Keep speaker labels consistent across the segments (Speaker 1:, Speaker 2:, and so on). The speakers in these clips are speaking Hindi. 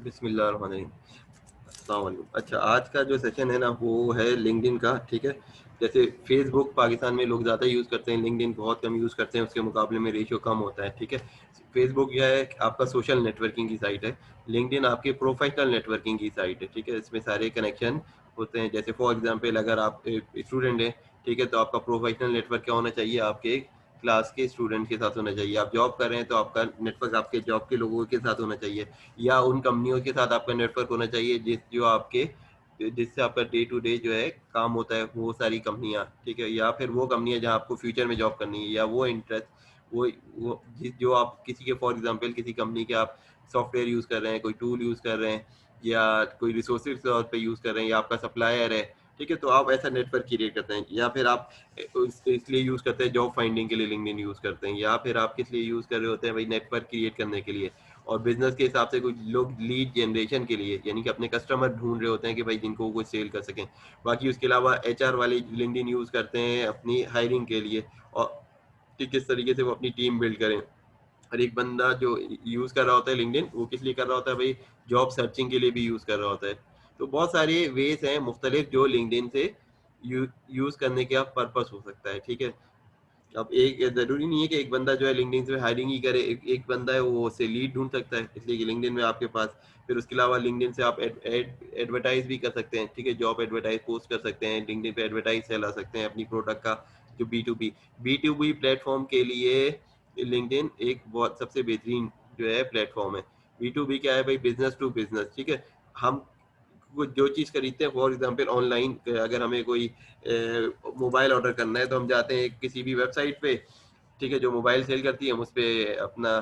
Speaker 1: बिस्मिल्लाहिर्रहमानिर्रहीम। अस्सलाम वालेकुम। अच्छा, आज का जो सेशन है ना वो है लिंक्डइन का, ठीक है। जैसे फेसबुक पाकिस्तान में लोग ज़्यादा यूज़ करते हैं, लिंक्डइन बहुत कम यूज़ करते हैं, उसके मुकाबले में रेशियो कम होता है, ठीक है। फेसबुक जो है आपका सोशल नेटवर्किंग की साइट है, लिंक्डइन आपके प्रोफेशनल नेटवर्किंग की साइट है, ठीक है। इसमें सारे कनेक्शन होते हैं। जैसे फॉर एग्जांपल अगर आप स्टूडेंट हैं, ठीक है, तो आपका प्रोफेशनल नेटवर्क क्या होना चाहिए, आपके क्लास के स्टूडेंट के साथ होना चाहिए। आप जॉब कर रहे हैं तो आपका नेटवर्क आपके जॉब के लोगों के साथ होना चाहिए, या उन कंपनियों के साथ आपका नेटवर्क होना चाहिए जो आपके जिससे आपका डे टू डे जो है काम होता है, वो सारी कंपनियां, ठीक है। या फिर वो कंपनियां जहां आपको फ्यूचर में जॉब करनी है, या वो इंटरेस्ट वो जो आप किसी के फॉर एग्जांपल किसी कंपनी के आप सॉफ्टवेयर यूज़ कर रहे हैं, कोई टूल यूज़ कर रहे हैं, या कोई रिसोर्सेज के तौर पे यूज़ कर रहे हैं, या आपका सप्लायर है, ठीक है। तो आप ऐसा नेटवर्क क्रिएट करते हैं। या फिर आप इसलिए यूज़ करते हैं जॉब फाइंडिंग के लिए लिंक्डइन यूज़ करते हैं, या फिर आप किस लिए यूज़ कर रहे होते हैं भाई, नेटवर्क क्रिएट करने के लिए। और बिजनेस के हिसाब से कुछ लोग लीड जनरेशन के लिए, यानी कि अपने कस्टमर ढूंढ रहे होते हैं कि भाई जिनको वो कुछ सेल कर सकें। बाकी उसके अलावा एचआर वाले लिंक्डइन यूज़ करते हैं अपनी हायरिंग के लिए, और कि किस तरीके से वो अपनी टीम बिल्ड करें। हर एक बंदा जो यूज़ कर रहा होता है लिंक्डइन, वो किस लिए कर रहा होता है भाई, जॉब सर्चिंग के लिए भी यूज़ कर रहा होता है। तो बहुत सारे वेज हैं मुख्तलिफ जो लिंक्डइन से यूज़ करने का पर्पस हो सकता है, ठीक है। अब एक ज़रूरी नहीं है कि एक बंदा जो है लिंक्डइन से हायरिंग ही करे, एक बंदा है वो उससे लीड ढूंढ सकता है, इसलिए कि लिंक्डइन में आपके पास, फिर उसके अलावा लिंक्डइन से आप एडवर्टाइज भी कर सकते हैं, ठीक है। जॉब एडवर्टाइज पोस्ट कर सकते हैं लिंक्डइन पे, एडवर्टाइज चला सकते हैं अपनी प्रोडक्ट का। जो बी टू बी प्लेटफॉर्म के लिए लिंक्डइन एक बहुत सबसे बेहतरीन जो है प्लेटफॉर्म है। बी टू बी क्या है भाई, बिजनेस टू बिजनेस, ठीक है। हम वो जो चीज़ खरीदते हैं, फॉर एग्जांपल ऑनलाइन अगर हमें कोई मोबाइल ऑर्डर करना है तो हम जाते हैं किसी भी वेबसाइट पे, ठीक है, जो मोबाइल सेल करती है, हम उस पर अपना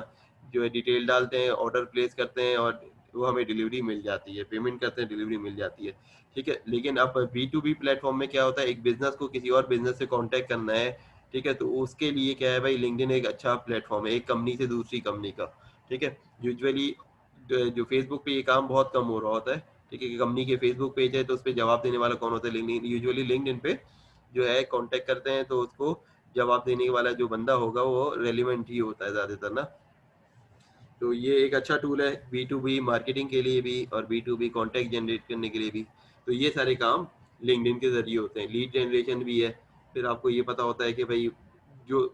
Speaker 1: जो है डिटेल डालते हैं, ऑर्डर प्लेस करते हैं, और वो हमें डिलीवरी मिल जाती है, पेमेंट करते हैं, डिलीवरी मिल जाती है, ठीक है। लेकिन अब बी टू बी प्लेटफॉर्म में क्या होता है, एक बिजनेस को किसी और बिजनेस से कांटेक्ट करना है, ठीक है, तो उसके लिए क्या है भाई, लिंक्डइन एक अच्छा प्लेटफॉर्म है एक कंपनी से दूसरी कंपनी का, ठीक है। यूजुअली जो फेसबुक पे ये काम बहुत कम हो रहा होता है, ठीक है, कि कंपनी के फेसबुक पेज है तो उस पर जवाब देने वाला कौन होता है, लिंक्डइन। यूजुअली लिंक्डइन पे जो है कांटेक्ट करते हैं तो उसको जवाब देने वाला जो बंदा होगा वो रेलिवेंट ही होता है ज़्यादातर ना। तो ये एक अच्छा टूल है बी टू बी मार्केटिंग के लिए भी, और B to B contact generate करने के लिए भी। तो ये सारे काम लिंक्डइन के ज़रिए होते हैं। लीड जनरेशन भी है। फिर आपको ये पता होता है कि भाई जो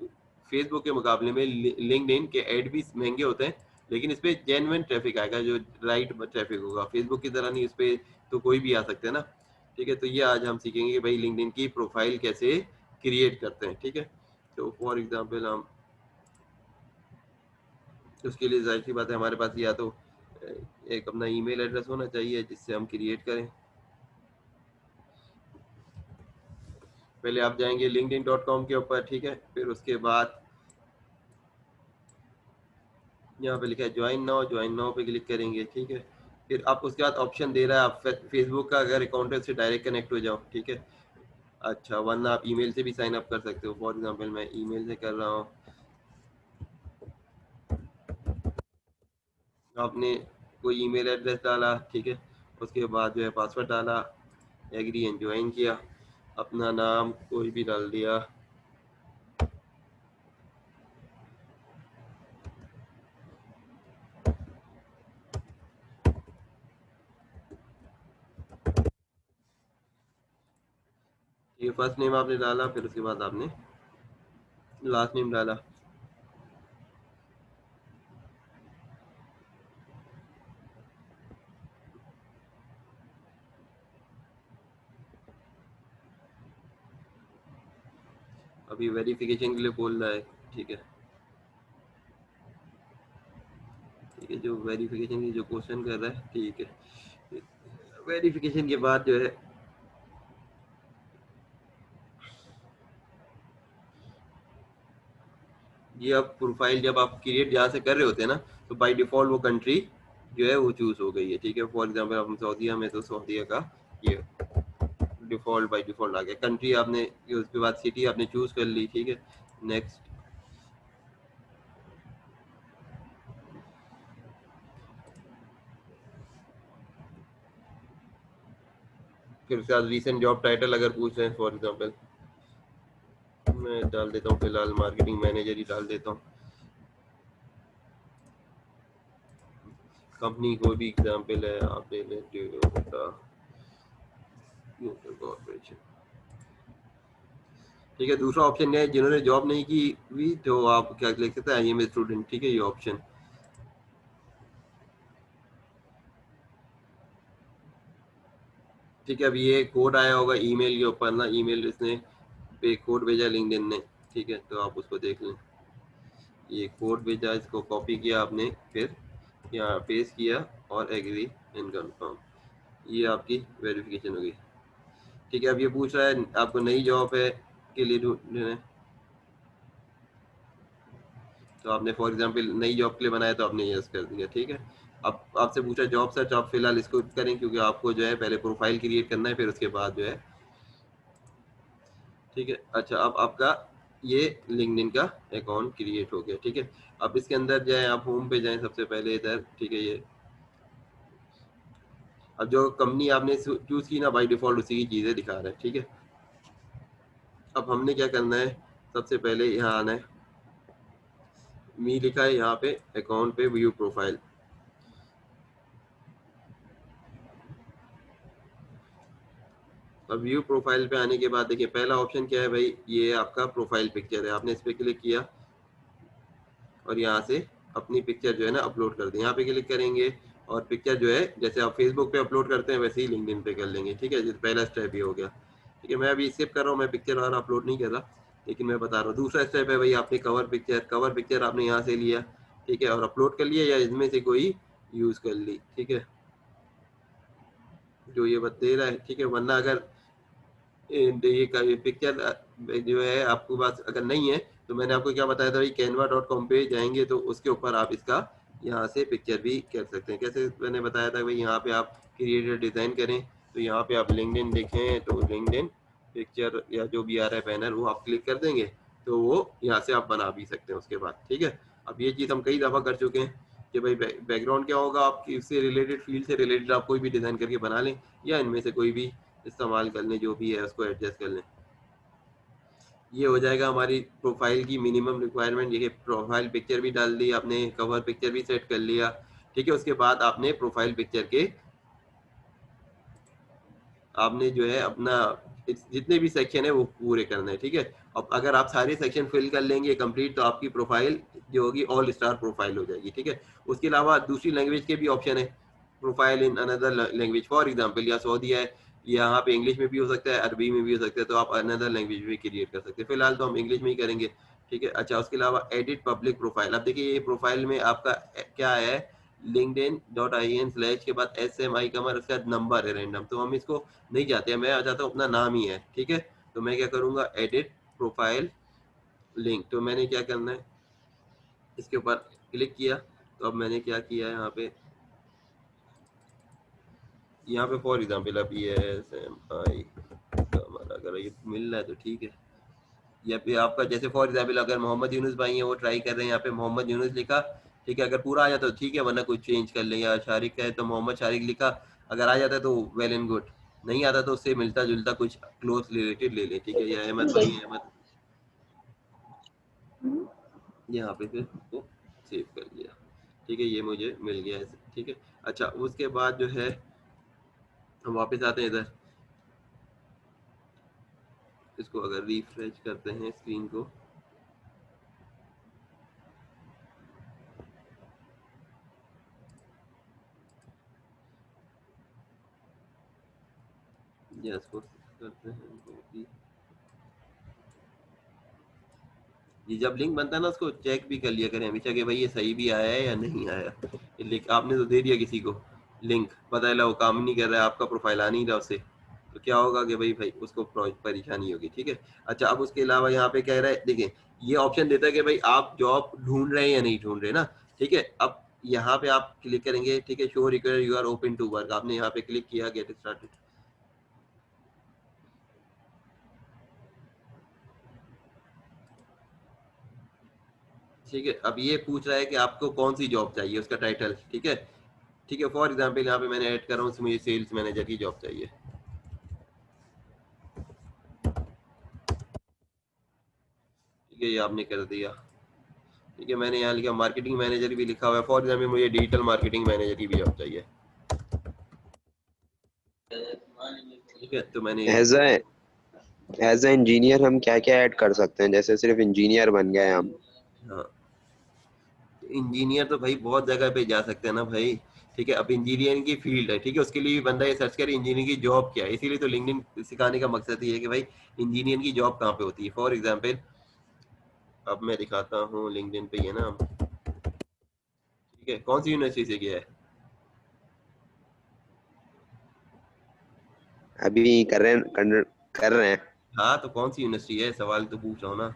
Speaker 1: फेसबुक के मुकाबले में लिंक्डइन के ऐड भी महंगे होते हैं, लेकिन इस पर जेन्युइन ट्रैफिक आएगा, जो राइट ट्रैफिक होगा। फेसबुक की तरह नहीं, इस पर तो कोई भी आ सकते हैं ना, ठीक है। तो ये आज हम सीखेंगे कि भाई लिंक्डइन की प्रोफाइल कैसे क्रिएट करते हैं, ठीक है। तो फॉर एग्जांपल हम उसके लिए जाहिर सी बात है हमारे पास या तो एक अपना ईमेल एड्रेस होना चाहिए जिससे हम क्रिएट करें। पहले आप जाएंगे linkedin.com के ऊपर, ठीक है। फिर उसके बाद यहाँ पे लिखा है ज्वाइन नाउ पे क्लिक करेंगे, ठीक है। फिर आप उसके बाद ऑप्शन दे रहा है आप फेसबुक का अगर अकाउंट है उससे डायरेक्ट कनेक्ट हो जाओ, ठीक है। अच्छा, वरना आप ईमेल से भी साइन अप कर सकते हो। फॉर एग्जांपल मैं ईमेल से कर रहा हूँ। आपने कोई ईमेल एड्रेस डाला, ठीक है, उसके बाद जो है पासवर्ड डाला, एग्री एंड ज्वाइन किया, अपना नाम कोई भी डाल दिया। ये फर्स्ट नेम आपने डाला, फिर उसके बाद आपने लास्ट नेम डाला। अभी वेरिफिकेशन के लिए बोल रहा है, ठीक है। ठीक है, जो वेरिफिकेशन की जो क्वेश्चन कर रहा है, ठीक है। वेरिफिकेशन के बाद जो है ये अब प्रोफाइल जब आप क्रिएट जहाँ से कर रहे होते हैं ना, तो बाय डिफॉल्ट वो कंट्री जो है वो चूज हो गई है, ठीक है। फॉर एग्जांपल हम सऊदीया में, तो सऊदीया का ये डिफॉल्ट बाय डिफॉल्ट आ गया। कंट्री आपने, उसके बाद सिटी आपने चूज कर ली, ठीक है। नेक्स्ट, फिर उसके बाद रीसेंट जॉब टाइटल अगर पूछ रहे हैं, फॉर एग्जांपल मैं डाल देता हूँ फिलहाल मार्केटिंग मैनेजर ही डाल देता हूँ। कंपनी कोई भी एग्जाम्पल है आप ले लेते हो, कॉर्पोरेशन। ठीक है, दूसरा ऑप्शन है जिन्होंने जॉब नहीं की हुई तो आप क्या लिख सकते हैं, आई एम ए स्टूडेंट। ठीक है, ये ऑप्शन। ठीक है, अब ये कोड आया होगा ईमेल के ऊपर ना, ईमेल इसने पे कोड भेजा लिंक्डइन ने। ठीक है, तो आप उसको देख लें। ये कोड भेजा, इसको कॉपी किया आपने, फिर यहाँ पेस्ट किया और एग्री एंड कंफर्म। ये आपकी वेरिफिकेशन होगी। ठीक है, अब ये पूछ रहा है आपको नई जॉब है के लिए ढूंढना है, तो आपने फॉर एग्जांपल नई जॉब के लिए बनाया तो आपने यस कर दिया। ठीक है, अब आपसे पूछा जॉब सर्च, आप फिलहाल इसको करें क्योंकि आपको जो है पहले प्रोफाइल क्रिएट करना है, फिर उसके बाद जो है। ठीक है, अच्छा, अब आपका ये लिंक्डइन का अकाउंट क्रिएट हो गया। ठीक है, अब इसके अंदर जाए, आप होम पे जाएं सबसे पहले इधर। ठीक है, ये अब जो कंपनी आपने चूज की ना, बाय डिफॉल्ट उसी की चीजें दिखा रहा है। ठीक है, अब हमने क्या करना है, सबसे पहले यहाँ आना है, मी लिखा है यहाँ पे अकाउंट पे, व्यू प्रोफाइल। अब व्यू प्रोफाइल पे आने के बाद देखिए पहला ऑप्शन क्या है भाई, ये आपका प्रोफाइल पिक्चर है। आपने इस पे क्लिक किया और यहाँ से अपनी पिक्चर जो है ना अपलोड कर दी। यहाँ पे क्लिक करेंगे और पिक्चर जो है जैसे आप फेसबुक पे अपलोड करते हैं वैसे ही लिंक्डइन पे कर लेंगे। ठीक है, जैसे पहला स्टेप ये हो गया। ठीक है, मैं अभी स्किप कर रहा हूँ, मैं पिक्चर वाला अपलोड नहीं कर रहा, लेकिन मैं बता रहा हूँ। दूसरा स्टेप है भाई, आपने कवर पिक्चर आपने यहाँ से लिया। ठीक है, और अपलोड कर लिया या इनमें से कोई यूज कर ली। ठीक है, जो ये बता दे रहा है। ठीक है, वरना अगर ये पिक्चर जो है आपके पास अगर नहीं है, तो मैंने आपको क्या बताया था भाई, canva.com पे जाएंगे तो उसके ऊपर आप इसका यहाँ से पिक्चर भी कर सकते हैं। कैसे मैंने बताया था भाई, यहाँ पे आप क्रिएटर डिजाइन करें, तो यहाँ पे आप लिंक्डइन देखें तो लिंक्डइन पिक्चर या जो भी आ रहा है बैनर, वो आप क्लिक कर देंगे तो वो यहाँ से आप बना भी सकते हैं उसके बाद। ठीक है, अब ये चीज़ हम कई दफ़ा कर चुके हैं कि भाई बैकग्राउंड क्या होगा आपकी, उससे रिलेटेड फील्ड से रिलेटेड आप कोई भी डिज़ाइन करके बना लें, या इनमें से कोई भी इस्तेमाल कर लें, जो भी है उसको एडजस्ट कर लें। ये हो जाएगा हमारी प्रोफाइल की मिनिमम रिक्वायरमेंट। ये प्रोफाइल पिक्चर भी डाल दी आपने, कवर पिक्चर भी सेट कर लिया। ठीक है, उसके बाद आपने प्रोफाइल पिक्चर के आपने जो है अपना जितने भी सेक्शन है वो पूरे करने हैं। ठीक है, अब अगर आप सारे सेक्शन फिल कर लेंगे कंप्लीट, तो आपकी प्रोफाइल जो होगी ऑल स्टार प्रोफाइल हो जाएगी। ठीक है, उसके अलावा दूसरी लैंग्वेज के भी ऑप्शन है, profile in another language. For example या सऊदी है, यहाँ पे इंग्लिश में भी हो सकता है, अरबी में भी हो सकता है, तो आप अनदर लैंग्वेज भी क्रिएट कर सकते हैं। फिलहाल तो हम इंग्लिश में ही करेंगे। ठीक है, अच्छा, उसके अलावा एडिट पब्लिक प्रोफाइल। अब देखिए ये प्रोफाइल में आपका क्या है, linkedin.in/ के बाद SMI कमर, उसका नंबर है रैंडम, तो हम इसको नहीं चाहते हैं। मैं आ चाहता हूँ अपना नाम ही है। ठीक है, तो मैं क्या करूँगा, एडिट प्रोफाइल लिंक। तो मैंने क्या करना है, इसके ऊपर क्लिक किया। तो अब मैंने क्या किया है यहाँ पे फॉर एग्जाम्पल अब ये SMI कमर, अगर ये मिल रहा है तो ठीक है। या फिर आपका जैसे फॉर एग्जाम्पल अगर मोहम्मद यूनुस भाई हैं, वो ट्राई कर रहे हैं, यहाँ पे मोहम्मद यूनुस लिखा। ठीक है, अगर पूरा आ जाता है तो ठीक है, वरना कुछ चेंज कर लें। या शारिक है तो मोहम्मद शारिक लिखा, अगर आ जाता है तो वेल एंड गुड, नहीं आता तो उससे मिलता जुलता कुछ क्लोज रिलेटेड ले लें। ठीक है, या अहमद भाई हैं, अहमद, यहाँ पे फिर उसको सेव कर लिया। ठीक है, ये मुझे मिल गया ऐसे। ठीक है, अच्छा, उसके बाद जो है हम वापस आते हैं इधर, इसको अगर रिफ्रेश करते हैं स्क्रीन को, या इसको करते हैं, ये जब लिंक बनता है ना उसको चेक भी कर लिया करें हमेशा कि भाई ये सही भी आया है या नहीं आया। ये लिंक आपने तो दे दिया किसी को, लिंक पता चला वो काम नहीं कर रहा है, आपका प्रोफाइल आ नहीं रहा उसे, तो क्या होगा कि भाई भाई उसको परेशानी होगी। ठीक है, अच्छा, अब उसके अलावा यहाँ पे कह रहा है, देखिए ये ऑप्शन देता है कि भाई आप जॉब ढूंढ रहे हैं या नहीं ढूंढ रहे ना। ठीक है, अब यहाँ पे आप क्लिक करेंगे। ठीक है, show require you are open to work, आपने यहाँ पे क्लिक किया, गेट स्टार्टेड। ठीक है, अब ये पूछ रहा है कि आपको कौन सी जॉब चाहिए, उसका टाइटल। ठीक है, ठीक है, फॉर एग्जाम्पल यहाँ पे मैंने ऐड कर रहा हूँ, मुझे सेल्स मैनेजर की जॉब चाहिए। ठीक है, ये आपने कर दिया। ठीक है, मैंने यहाँ लिखा मार्केटिंग मैनेजर भी लिखा हुआ है। फॉर एग्जाम्पल मुझे डिजिटल मार्केटिंग मैनेजर की भी जॉब चाहिए। ठीक है, तो मैंने
Speaker 2: as a as a engineer हम क्या क्या ऐड कर सकते हैं, जैसे सिर्फ इंजीनियर बन गए हम?
Speaker 1: हाँ, इंजीनियर तो भाई बहुत जगह पे जा सकते हैं ना भाई। ठीक है, अब इंजीनियरिंग की फील्ड है, ठीक है, उसके लिए भी बंदा ये सर्च करे इंजीनियरिंग की जॉब क्या है। इसीलिए तो लिंक्डइन सिखाने का मकसद ये है कि भाई इंजीनियरिंग की जॉब कहाँ पे होती है। फॉर एग्जाम्पल अब मैं दिखाता हूँ लिंक्डइन पे, ये ना, ठीक है, कौन सी यूनिवर्सिटी से किया है?
Speaker 2: अभी कर रहे हैं।
Speaker 1: हाँ, तो कौन सी यूनिवर्सिटी है, सवाल तो पूछ रहा हूँ ना।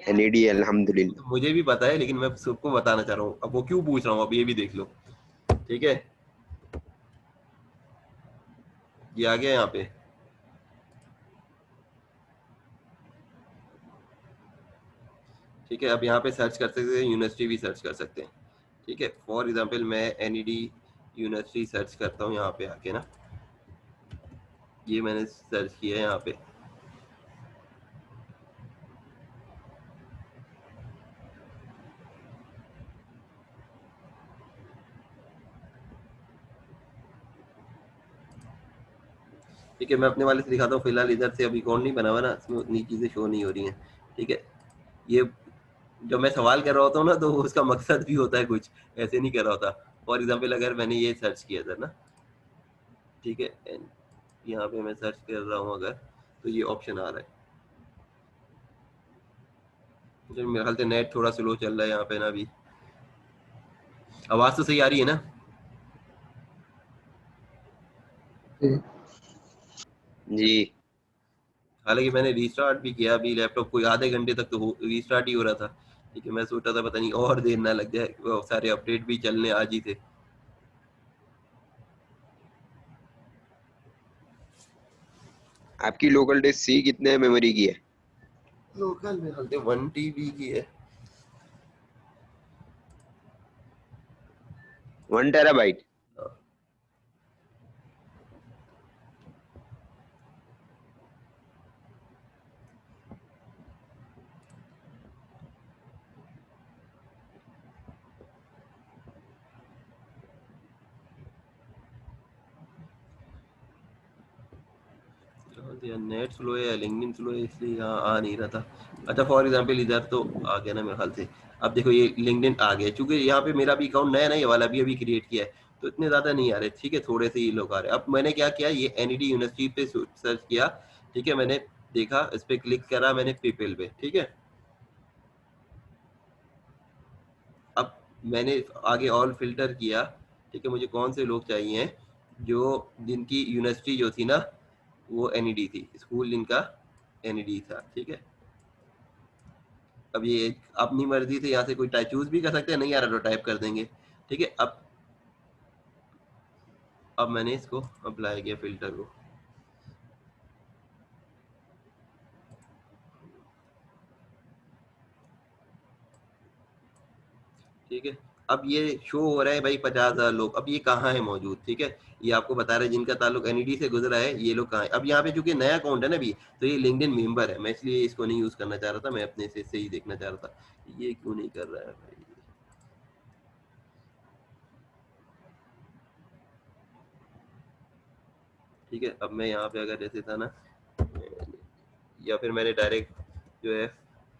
Speaker 2: एनईडी
Speaker 1: वो
Speaker 2: अल्हम्दुलिल्लाह।
Speaker 1: तो मुझे भी पता है, लेकिन मैं सबको बताना चाह रहा हूँ। अब वो क्यों पूछ रहा हूँ, अब ये भी देख लो। ठीक है, ये आ गया यहाँ पे। ठीक है, अब यहाँ पे सर्च कर सकते हैं, यूनिवर्सिटी भी सर्च कर सकते हैं। ठीक है, फॉर एग्जाम्पल मैं एनईडी यूनिवर्सिटी सर्च करता हूँ यहाँ पे आके ना। ये मैंने सर्च किया है यहाँ पे। ठीक है, मैं अपने वाले से दिखाता हूँ। फिलहाल इधर से अभी अकाउंट नहीं बना हुआ ना, इसमें उतनी चीज़ें शो नहीं हो रही हैं। ठीक है, ये जब मैं सवाल कर रहा होता हूँ ना, तो उसका मकसद भी होता है कुछ, ऐसे नहीं कर रहा होता। फॉर एग्जाम्पल अगर मैंने ये सर्च किया था ना, ठीक है, यहाँ पे मैं सर्च कर रहा हूँ अगर, तो ये ऑप्शन आ रहा है। मुझे मेरे ख्याल से नेट थोड़ा स्लो चल रहा है यहाँ पे ना अभी। आवाज़ तो सही आ रही है ना?
Speaker 2: जी।
Speaker 1: हालांकि मैंने रीस्टार्ट भी किया अभी लैपटॉप को, आधे घंटे तक तो रीस्टार्ट ही हो रहा था। ठीक है, मैं सोचा था पता नहीं और देर ना लग जाए, वो सारे अपडेट भी चलने आज ही थे।
Speaker 2: आपकी लोकल डिस्क सी कितने मेमोरी की है?
Speaker 1: लोकल में हाल 1 TB की है।
Speaker 2: 1 टेराबाइट?
Speaker 1: नेट स्लो है या लिंक्डइन स्लो है, इसलिए यहाँ आ नहीं रहा था। अच्छा, फॉर एग्जांपल इधर तो आ गया ना मेरे ख्याल से। अब देखो ये लिंक्डइन आ गया, चूंकि यहाँ पे मेरा भी अकाउंट नया ना, ये वाला भी अभी क्रिएट किया है, तो इतने ज़्यादा नहीं आ रहे। ठीक है, थोड़े से ही लोग आ रहे हैं। अब मैंने क्या किया, ये एनईडी यूनिवर्सिटी पे सर्च किया। ठीक है, मैंने देखा, इस पे क्लिक करा मैंने पीपल पे। ठीक है, अब मैंने आगे ऑल फिल्टर किया। ठीक है, मुझे कौन से लोग चाहिए जो, जिनकी यूनिवर्सिटी जो थी ना वो एनईडी थी, स्कूल जिनका एनईडी था। ठीक है, अब ये अपनी मर्जी से यहाँ से कोई टाइप चूज भी कर सकते हैं, नहीं आ रहा तो टाइप कर देंगे। ठीक है, अब मैंने इसको अप्लाई किया फिल्टर को। ठीक है, अब ये शो हो रहा है भाई 50,000 लोग। अब ये कहाँ है मौजूद? ठीक है, ये आपको बता रहा है जिनका ताल्लुक एनईडी से गुजरा है, ये लोग कहाँ है। अब यहाँ पे चूंकि नया अकाउंट है ना अभी, तो ये लिंक्डइन मेंबर है, मैं इसलिए इसको नहीं यूज करना चाह रहा था, मैं अपने से ही देखना चाह रहा था। ये क्यों नहीं कर रहा है भाई? ठीक है, अब मैं यहाँ पे अगर जैसे था ना, या फिर मैंने डायरेक्ट जो है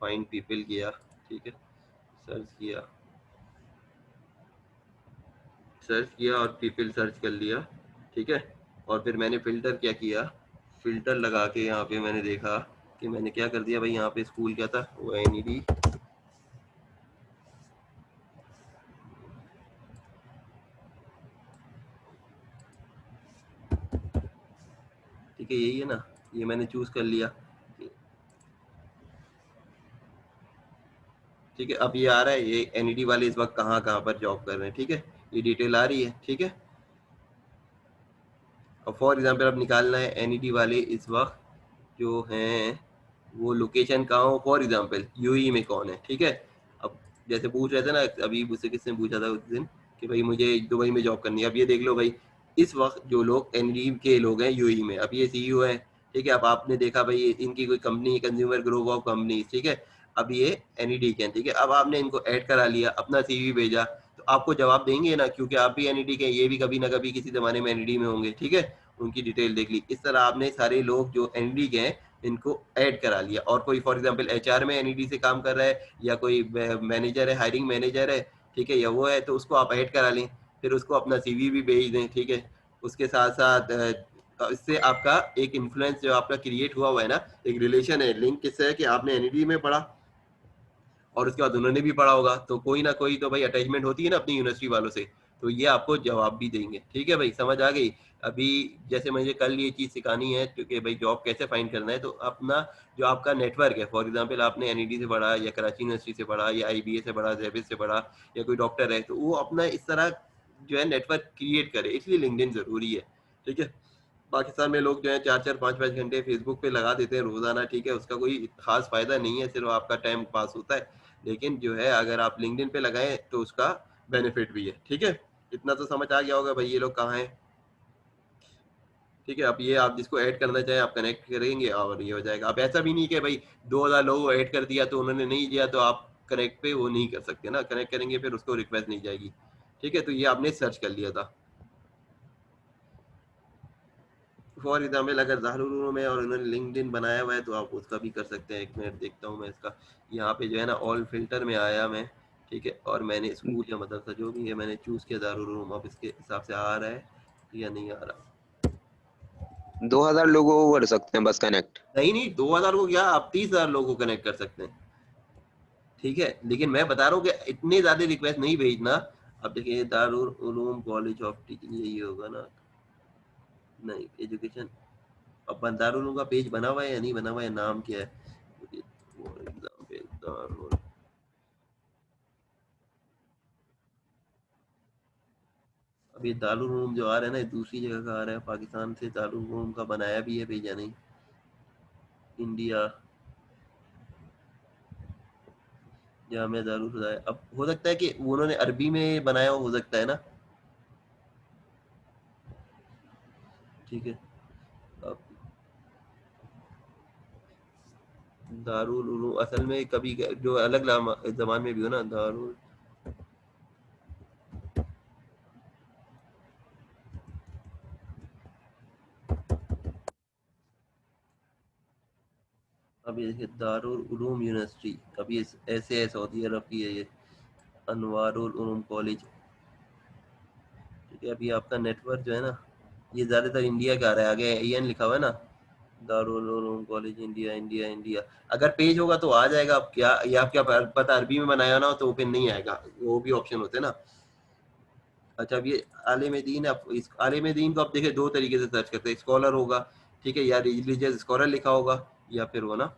Speaker 1: फाइंड पीपल किया। ठीक है, सर्च किया, और पीपल सर्च कर लिया। ठीक है, और फिर मैंने फ़िल्टर क्या किया, फ़िल्टर लगा के यहाँ पे मैंने देखा कि मैंने क्या कर दिया भाई, यहाँ पे स्कूल क्या था, वो एनईडी। ठीक है, यही है ना, ये मैंने चूज़ कर लिया। ठीक है, अब ये आ रहा है, ये एनईडी वाले इस वक्त कहाँ कहाँ पर जॉब कर रहे हैं। ठीक है, ये डिटेल आ रही है। ठीक है, और फॉर एग्जांपल अब निकालना है एनईडी वाले इस वक्त जो हैं, वो लोकेशन कहाँ हो। फॉर एग्जांपल यूएई में कौन है। ठीक है, अब जैसे पूछ रहे थे ना अभी, मुझसे किसने पूछा था उस दिन कि भाई मुझे दुबई में जॉब करनी है। अब ये देख लो भाई, इस वक्त जो लोग एनईडी के लोग हैं यूएई में, अब ये सीईओ है। ठीक है। अब आपने देखा भाई इनकी कोई company, consumer group of company, ठीक है, अब ये एनईडी के हैं, ठीक है, अब आपने इनको ऐड करा लिया, अपना सीवी भेजा, तो आपको जवाब देंगे ना, क्योंकि आप भी एनईडी के, ये भी कभी ना कभी किसी जमाने में एनईडी में होंगे, ठीक है, उनकी डिटेल देख ली। इस तरह आपने सारे लोग जो एनईडी के हैं इनको ऐड करा लिया। और कोई फॉर एग्जांपल एचआर में एनईडी से काम कर रहा है, या कोई मैनेजर है, हायरिंग मैनेजर है, ठीक है, या वो है, तो उसको आप ऐड करा लें, फिर उसको अपना सीवी भी भेज दें, ठीक है। उसके साथ साथ इससे आपका एक इन्फ्लुएंस जो आपका क्रिएट हुआ है ना, एक रिलेशन है, लिंक किससे है कि आपने एनईडी में पढ़ा और उसके बाद उन्होंने भी पढ़ा होगा, तो कोई ना कोई तो भाई अटैचमेंट होती है ना अपनी यूनिवर्सिटी वालों से, तो ये आपको जवाब भी देंगे, ठीक है भाई, समझ आ गई। अभी जैसे मुझे कल ये चीज़ सिखानी है, क्योंकि भाई जॉब कैसे फाइंड करना है, तो अपना जो आपका नेटवर्क है, फॉर एग्जांपल आपने एनईडी से पढ़ा, या कराची यूनिवर्सिटी से पढ़ा, या आईबीए से पढ़ा, जेबिस से पढ़ा, या कोई डॉक्टर है, तो वो अपना इस तरह जो है नेटवर्क क्रिएट करे, इसलिए लिंक्डइन जरूरी है, ठीक है। पाकिस्तान में लोग जो है 4-4 5-5 घंटे फेसबुक पे लगा देते हैं रोजाना, ठीक है, उसका कोई खास फायदा नहीं है, सिर्फ आपका टाइम पास होता है। लेकिन जो है अगर आप लिंक्डइन पे लगाएं तो उसका बेनिफिट भी है, ठीक है। इतना तो समझ आ गया होगा भाई ये लोग कहाँ हैं, ठीक है। अब ये आप जिसको ऐड करना चाहें आप कनेक्ट करेंगे और ये हो जाएगा। अब ऐसा भी नहीं कि भाई 2000 लोगों को ऐड कर दिया तो उन्होंने नहीं दिया तो आप कनेक्ट पे वो नहीं कर सकते ना, कनेक्ट करेंगे फिर उसको रिक्वेस्ट नहीं जाएगी, ठीक है। तो ये आपने सर्च कर लिया था। फॉर एग्जाम्पल अगर ज़ाहरुल उलूम है और उन्होंने लिंक्डइन बनाया हुआ है तो आप उसका भी कर सकते हैं। एक मिनट देखता हूँ मैं इसका, यहाँ पे जो है ना ऑल फिल्टर में आया मैं, ठीक है, और मैंने स्कूल या मदरसा जो भी है मैंने चूज़ किया ज़ाहरुल उलूम। अब इसके हिसाब से आ रहा है या नहीं आ रहा।
Speaker 2: 2000 लोगों को कर सकते हैं बस कनेक्ट।
Speaker 1: नहीं नहीं, 2000 को क्या, आप 30,000 लोगों को कनेक्ट कर सकते हैं, ठीक है। लेकिन मैं बता रहा हूँ कि इतने ज़्यादा रिक्वेस्ट नहीं भेजना। अब देखिए Darul Uloom college of teaching, यही होगा ना, नहीं एजुकेशन। अब दारुल उलूम का पेज बना हुआ है या नहीं बना हुआ है, नाम क्या है, फॉर एग्जाम्पल दारुल, अभी दारुल उलूम जो आ रहा है ना दूसरी जगह का आ रहा है, पाकिस्तान से दारुल उलूम का बनाया भी है पेज या नहीं, इंडिया जामिया दारुल हुदा है। अब हो सकता है कि उन्होंने अरबी में बनाया हो सकता है ना, ठीक है। अब दारुल उलूम असल में कभी जो अलग जबान में भी हो ना, दारुल, अब ये देखिए दारुल उलूम यूनिवर्सिटी, अब ये ऐसे है, सऊदी अरब की है ये, अनवारुल उलूम कॉलेज, ठीक है। अभी आपका नेटवर्क जो है ना ये ज़्यादातर इंडिया का आ रहा है, आगे एन लिखा हुआ है ना, Darul Uloom college India India India. अगर पेज होगा तो आ जाएगा। अब क्या ये आप क्या पता अरबी में बनाया ना हो तो फिर नहीं आएगा, वो भी ऑप्शन होते हैं ना। अच्छा अब ये आलिम दीन है, आप इस आलिम दीन को आप देखिए दो तरीके से सर्च करते हैं, स्कॉलर होगा, ठीक है, या रिलीजियस स्कॉलर लिखा होगा, या फिर वो ना,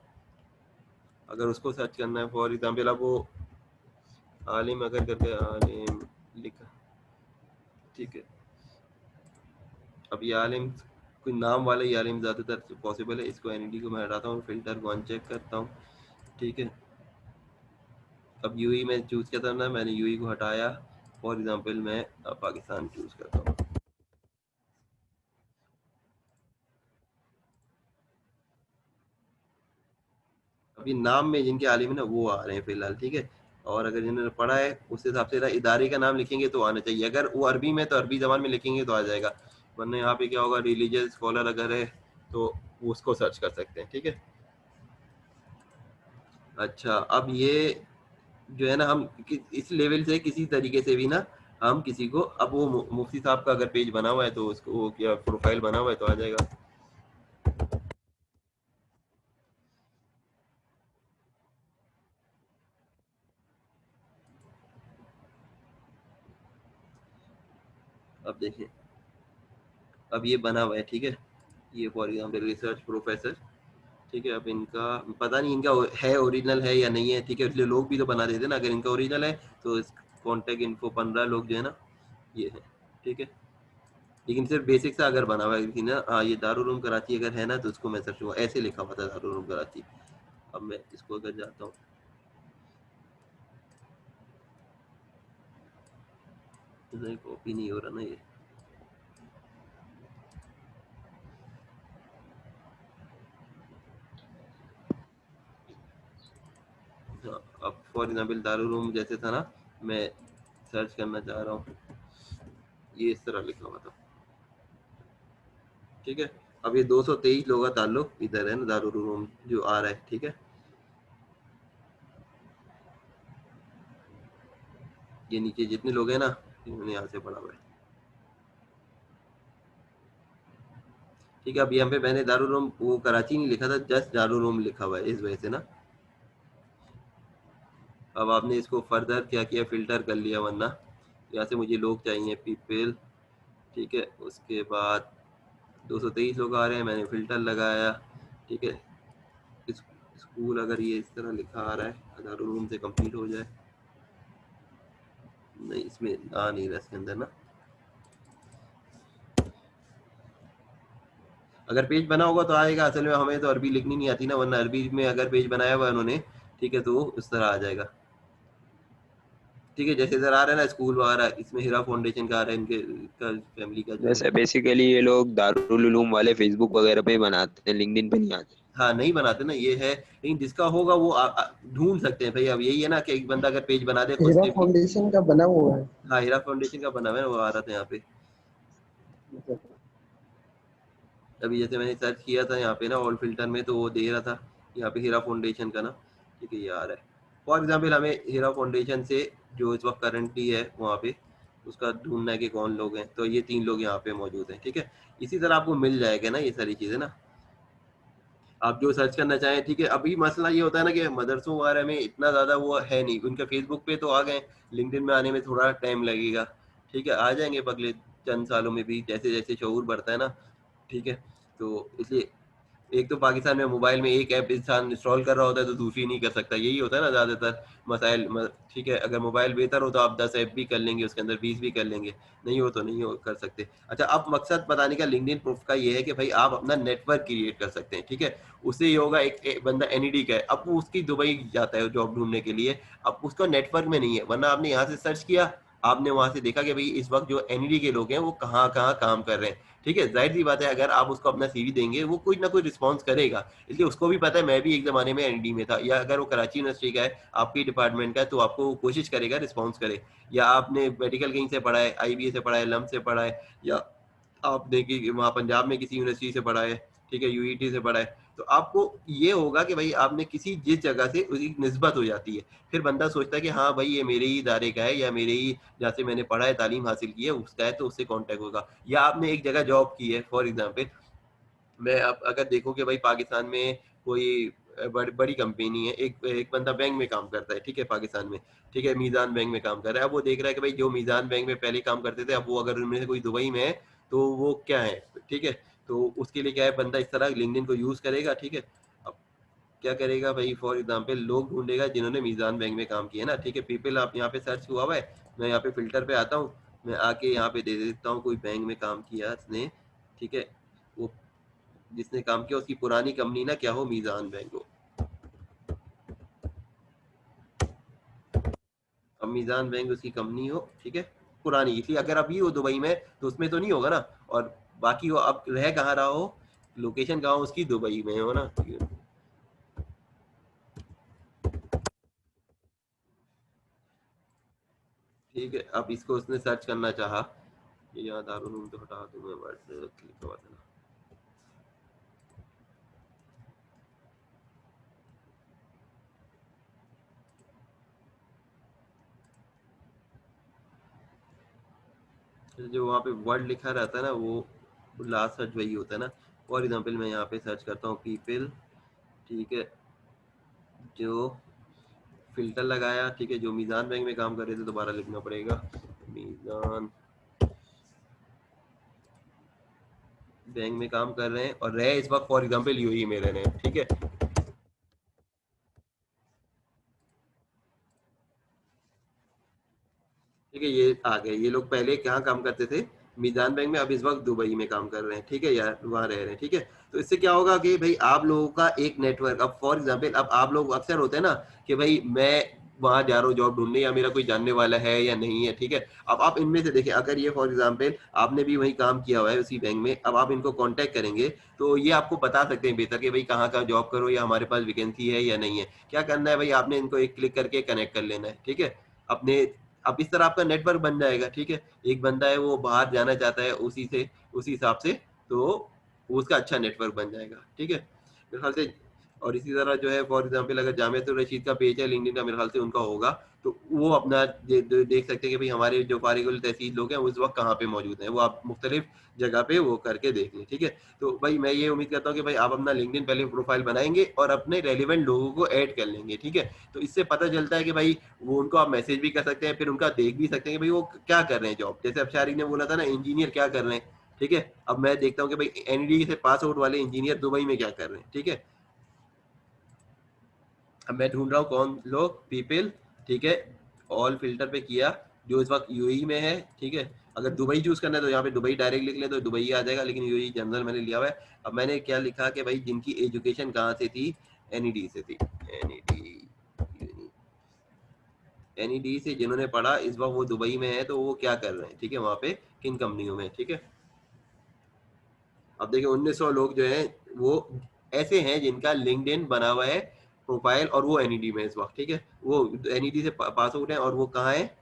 Speaker 1: अगर उसको सर्च करना है फॉर एग्जाम्पल, अब वो आलिम अगर करके आलिम लिखा, ठीक है। अब ये आलिम कोई नाम वाले ही आलिम ज़्यादातर पॉसिबल है। इसको एनईडी को मैं हटाता हूँ, फिल्टर को अनचेक करता हूँ, ठीक है। अब यूई में चूज़ करता ना, मैंने यूई को हटाया, फॉर एग्जांपल मैं पाकिस्तान चूज़ करता हूँ। अभी नाम में जिनके आलिम है ना वो आ रहे हैं फिलहाल, ठीक है। और अगर जिन्होंने पढ़ा है उस हिसाब से ना इदारे का नाम लिखेंगे तो आना चाहिए, अगर वो अरबी में तो अरबी जबान में लिखेंगे तो आ जाएगा, वरना यहाँ पे क्या होगा, रिलीजियस स्कॉलर अगर है तो वो उसको सर्च कर सकते हैं, ठीक है। अच्छा अब ये जो है ना हम इस लेवल से किसी तरीके से भी ना हम किसी को, अब वो मुफ्ती साहब का अगर पेज बना हुआ है तो उसको वो क्या प्रोफाइल बना हुआ है तो आ जाएगा। अब देखिए अब ये बना हुआ है, ठीक है, ये फॉर एग्जाम्पल रिसर्च प्रोफेसर, ठीक है। अब इनका पता नहीं इनका है ओरिजिनल है या नहीं है, ठीक है, इसलिए लोग भी तो बना देते हैं ना। अगर इनका ओरिजिनल है तो इस कॉन्टेक्ट इन्फो 15 लोग जो है ना ये है, ठीक है। लेकिन सिर्फ बेसिक सा अगर बना हुआ है किसी ना, हाँ ये दारुल उलूम कराची अगर है ना तो उसको मैं सर्च हुआ ऐसे लिखा हुआ था दारुल उलूम कराची। अब मैं इसको अगर जाता हूँ, तो कॉपी नहीं हो रहा ना ये, फॉर एग्जाम्पल दारूल जैसे था ना, मैं सर्च करना चाह रहा हूँ, ये इस तरह लिखा हुआ था, ठीक है। अब ये 223 लोगों का ताल्लुक इधर है ना, दारूल जो आ रहा है, ठीक है। ये नीचे जितने लोग हैं ना, इन्होंने यहाँ से पढ़ा हुआ है, ठीक है। अब यहाँ पे मैंने दारुल वो कराची नहीं लिखा था, जस्ट दारुल लिखा हुआ है, इस वजह से ना। अब आपने इसको फर्दर क्या किया, फिल्टर कर लिया, वरना यहाँ से मुझे लोग चाहिए, पीपल, ठीक है। उसके बाद 223 लोग आ रहे हैं, मैंने फिल्टर लगाया, ठीक है। इस स्कूल अगर ये इस तरह लिखा आ रहा है, दारुल से कंप्लीट हो जाए, नहीं इसमें आ नहीं रहा इसके अंदर ना। अगर पेज बना होगा तो आएगा, असल में हमें तो अरबी लिखनी नहीं आती ना, वरना अरबी में अगर पेज बनाया हुआ है उन्होंने, ठीक है, तो इस तरह आ जाएगा, ठीक है। जैसे इधर आ रहा है ना स्कूल वगैरह, इसमें हिरा फाउंडेशन का आ रहा है, इनके का फैमिली का जो है।
Speaker 2: जैसे बेसिकली ये लोग दारुल उलूम वाले फेसबुक वगैरह पे ही बनाते हैं, लिंक्डइन पे नहीं आते।
Speaker 1: हाँ नहीं बनाते ना, ये है, लेकिन जिसका होगा वो ढूंढ सकते हैं भाई। अब यही है ना कि एक बंदा अगर पेज बना दे खुद
Speaker 3: हीरा
Speaker 1: से भी।
Speaker 3: फाउंडेशन का बना हुआ है।
Speaker 1: हाँ हीरा फाउंडेशन का बना हुआ है, वो आ रहा था यहाँ पे। अभी जैसे मैंने सर्च किया था यहाँ पे ना ऑल फिल्टर में, तो वो दे रहा था यहाँ पे हीरा फाउंडेशन का ना, ठीक है, ये आ रहा है। फॉर एग्जाम्पल हमें हीरा फाउंडेशन से जो इस वक्त करंटली है वहाँ पे, उसका ढूंढना है कि कौन लोग हैं, तो ये 3 लोग यहाँ पे मौजूद हैं, ठीक है। इसी तरह आपको मिल जाएगा ना ये सारी चीज़ें ना, आप जो सर्च करना चाहें, ठीक है। अभी मसला ये होता है ना कि मदरसों वगैरह में इतना ज़्यादा वो है नहीं, उनका फेसबुक पे तो आ गए, लिंक्डइन में आने में थोड़ा टाइम लगेगा, ठीक है। आ जाएंगे अगले चंद सालों में भी, जैसे जैसे शऊर बढ़ता है ना, ठीक है। तो इसलिए एक तो पाकिस्तान में मोबाइल में एक ऐप इंसान इंस्टॉल कर रहा होता है तो दूसरी नहीं कर सकता, यही होता है ना ज़्यादातर मसाइल, ठीक है। अगर मोबाइल बेहतर हो तो आप 10 ऐप भी कर लेंगे, उसके अंदर 20 भी कर लेंगे, नहीं हो तो नहीं हो कर सकते। अच्छा, अब मकसद बताने का लिंक्डइन प्रूफ का ये है कि भाई आप अपना नेटवर्क क्रिएट कर सकते हैं, ठीक है। उससे ये होगा, एक बंदा एनईडी का है, अब वो उसकी दुबई जाता है जॉब ढूंढने के लिए, अब उसका नेटवर्क में नहीं है, वरना आपने यहाँ से सर्च किया, आपने वहां से देखा कि भाई इस वक्त जो एनईडी के लोग हैं वो कहाँ कहाँ काम कर रहे हैं, ठीक है। जाहिर सी बात है, अगर आप उसको अपना सीवी देंगे वो कोई ना कोई रिस्पॉन्स करेगा, इसलिए उसको भी पता है मैं भी एक जमाने में एनडी में था, या अगर वो कराची यूनिवर्सिटी का है, आपके डिपार्टमेंट का है, तो आपको वो कोशिश करेगा रिस्पॉन्स करे। या आपने मेडिकल कहीं से पढ़ा है, आईबीए से पढ़ा है, लम से पढ़ा है, या आपने कि वहाँ पंजाब में किसी यूनिवर्सिटी से पढ़ा है, ठीक है, यूईटी से पढ़ा है, तो आपको ये होगा कि भाई आपने किसी जिस जगह से उसकी निस्बत हो जाती है, फिर बंदा सोचता है कि हाँ भाई ये मेरे ही इदारे का है, या मेरे ही जहाँ से मैंने पढ़ा है, तालीम हासिल की है, उसका है, तो उससे कांटेक्ट होगा। या आपने एक जगह जॉब की है, फॉर एग्जांपल मैं अब अगर देखूं कि भाई पाकिस्तान में कोई बड़ी कंपनी है, एक बंदा बैंक में काम करता है, ठीक है, पाकिस्तान में, ठीक है, मीज़ान बैंक में काम कर रहा है। अब वो देख रहा है कि भाई जो मीज़ान बैंक में पहले काम करते थे, अब वो अगर उनमें से कोई दुबई में है, तो वो क्या है, ठीक है। तो उसके लिए क्या है, बंदा इस तरह लिंक्डइन को यूज़ करेगा, ठीक है। अब क्या करेगा भाई, फॉर एग्जाम्पल लोग ढूंढेगा जिन्होंने मीज़ान बैंक में काम किया है ना, ठीक है। पीपल आप यहाँ पे सर्च हुआ हुआ है, मैं यहाँ पे फिल्टर पे आता हूँ, मैं आके यहाँ पे दे देता हूँ कोई बैंक में काम किया इसने, ठीक है। वो जिसने काम किया उसकी पुरानी कंपनी ना क्या हो, मीज़ान बैंक हो। अब मीज़ान बैंक उसकी कंपनी हो, ठीक है, पुरानी, इसलिए अगर अभी हो दुबई में तो उसमें तो नहीं होगा ना, और बाकी वो अब रह कहाँ रहा हो, लोकेशन कहाँ हो उसकी, दुबई में हो ना, ठीक है। अब इसको उसने सर्च करना चाहा, यहाँ दारुल उलूम तो हटा दूँ मैं, वर्ड क्लिक हुआ था ना, जो वहाँ पे वर्ड लिखा रहता है ना, वो लास्ट सर्च वही होता है ना। फॉर एग्जाम्पल मैं यहाँ पे सर्च करता हूँ पीपल, ठीक है, जो फिल्टर लगाया, ठीक है, जो मीज़ान बैंक में काम कर रहे थे, दोबारा लिखना पड़ेगा, मीज़ान बैंक में काम कर रहे हैं और रहे इस वक्त फॉर एग्जांपल यूएई में रह रहे हैं, ठीक है। ठीक है, ये आ गए, ये लोग पहले कहाँ काम करते थे, मीज़ान बैंक में, अब इस वक्त दुबई में काम कर रहे हैं, ठीक है, या वहाँ रह रहे हैं, ठीक है। तो इससे क्या होगा कि भाई आप लोगों का एक नेटवर्क, अब फॉर एग्जांपल अब आप लोग अक्सर होते हैं ना कि भाई मैं वहां जा रहा हूँ जॉब ढूंढने, या मेरा कोई जानने वाला है या नहीं है, ठीक है। अब आप इनमें से देखें, अगर ये फॉर एग्जाम्पल आपने भी वही काम किया हुआ है उसी बैंक में, अब आप इनको कांटेक्ट करेंगे तो ये आपको बता सकते हैं बेहतर कि भाई कहाँ कहाँ जॉब करो, या हमारे पास वैकेंसी है या नहीं है। क्या करना है भाई, आपने इनको एक क्लिक करके कनेक्ट कर लेना है, ठीक है। अपने अब इस तरह आपका नेटवर्क बन जाएगा, ठीक है। एक बंदा है वो बाहर जाना चाहता है, उसी हिसाब से तो उसका अच्छा नेटवर्क बन जाएगा, ठीक है, मेरे ख्याल से। और इसी तरह जो है फॉर एग्जांपल अगर जामियातुल रशीद का पेज है लिंक्डइन का, मेरे ख्याल से उनका होगा, तो वो अपना देख सकते हैं कि भाई हमारे जो फारिगुल तहसील लोग हैं उस वक्त कहाँ पे मौजूद हैं, वो आप मुख्तलिफ जगह पे वो करके देख लें, ठीक है। तो भाई मैं ये उम्मीद करता हूँ कि भाई आप अपना लिंक्डइन पहले प्रोफाइल बनाएंगे और अपने रेलिवेंट लोगों को ऐड कर लेंगे, ठीक है। तो इससे पता चलता है कि भाई वो उनको आप मैसेज भी कर सकते हैं, फिर उनका देख भी सकते हैं कि भाई वो क्या कर रहे हैं जॉब। जैसे अब शारिक ने बोला था ना इंजीनियर क्या कर रहे हैं, ठीक है। अब मैं देखता हूँ कि भाई एनडी से पास आउट वाले इंजीनियर दुबई में क्या कर रहे हैं, ठीक है। अब मैं ढूंढ रहा हूँ कौन लोग पीपल, ठीक है, ऑल फिल्टर पे किया जो इस वक्त यूएई में है, ठीक है। अगर दुबई चूज करना है तो यहाँ पे दुबई डायरेक्ट लिख ले तो दुबई आ जाएगा, लेकिन यूएई जनरल मैंने लिया हुआ है। अब मैंने क्या लिखा कि भाई जिनकी एजुकेशन कहाँ से थी, एनईडी से थी, एनईडी, एनईडी से जिन्होंने पढ़ा इस वक्त वो दुबई में है, तो वो क्या कर रहे हैं, ठीक है, वहाँ पे किन कंपनियों में, ठीक है। अब देखिए 1900 लोग जो हैं वो ऐसे हैं जिनका लिंक्डइन बना हुआ है प्रोफाइल, और वो एनईडी में इस वक्त, ठीक है। वो एनईडी से पास आउट है और वो कहाँ है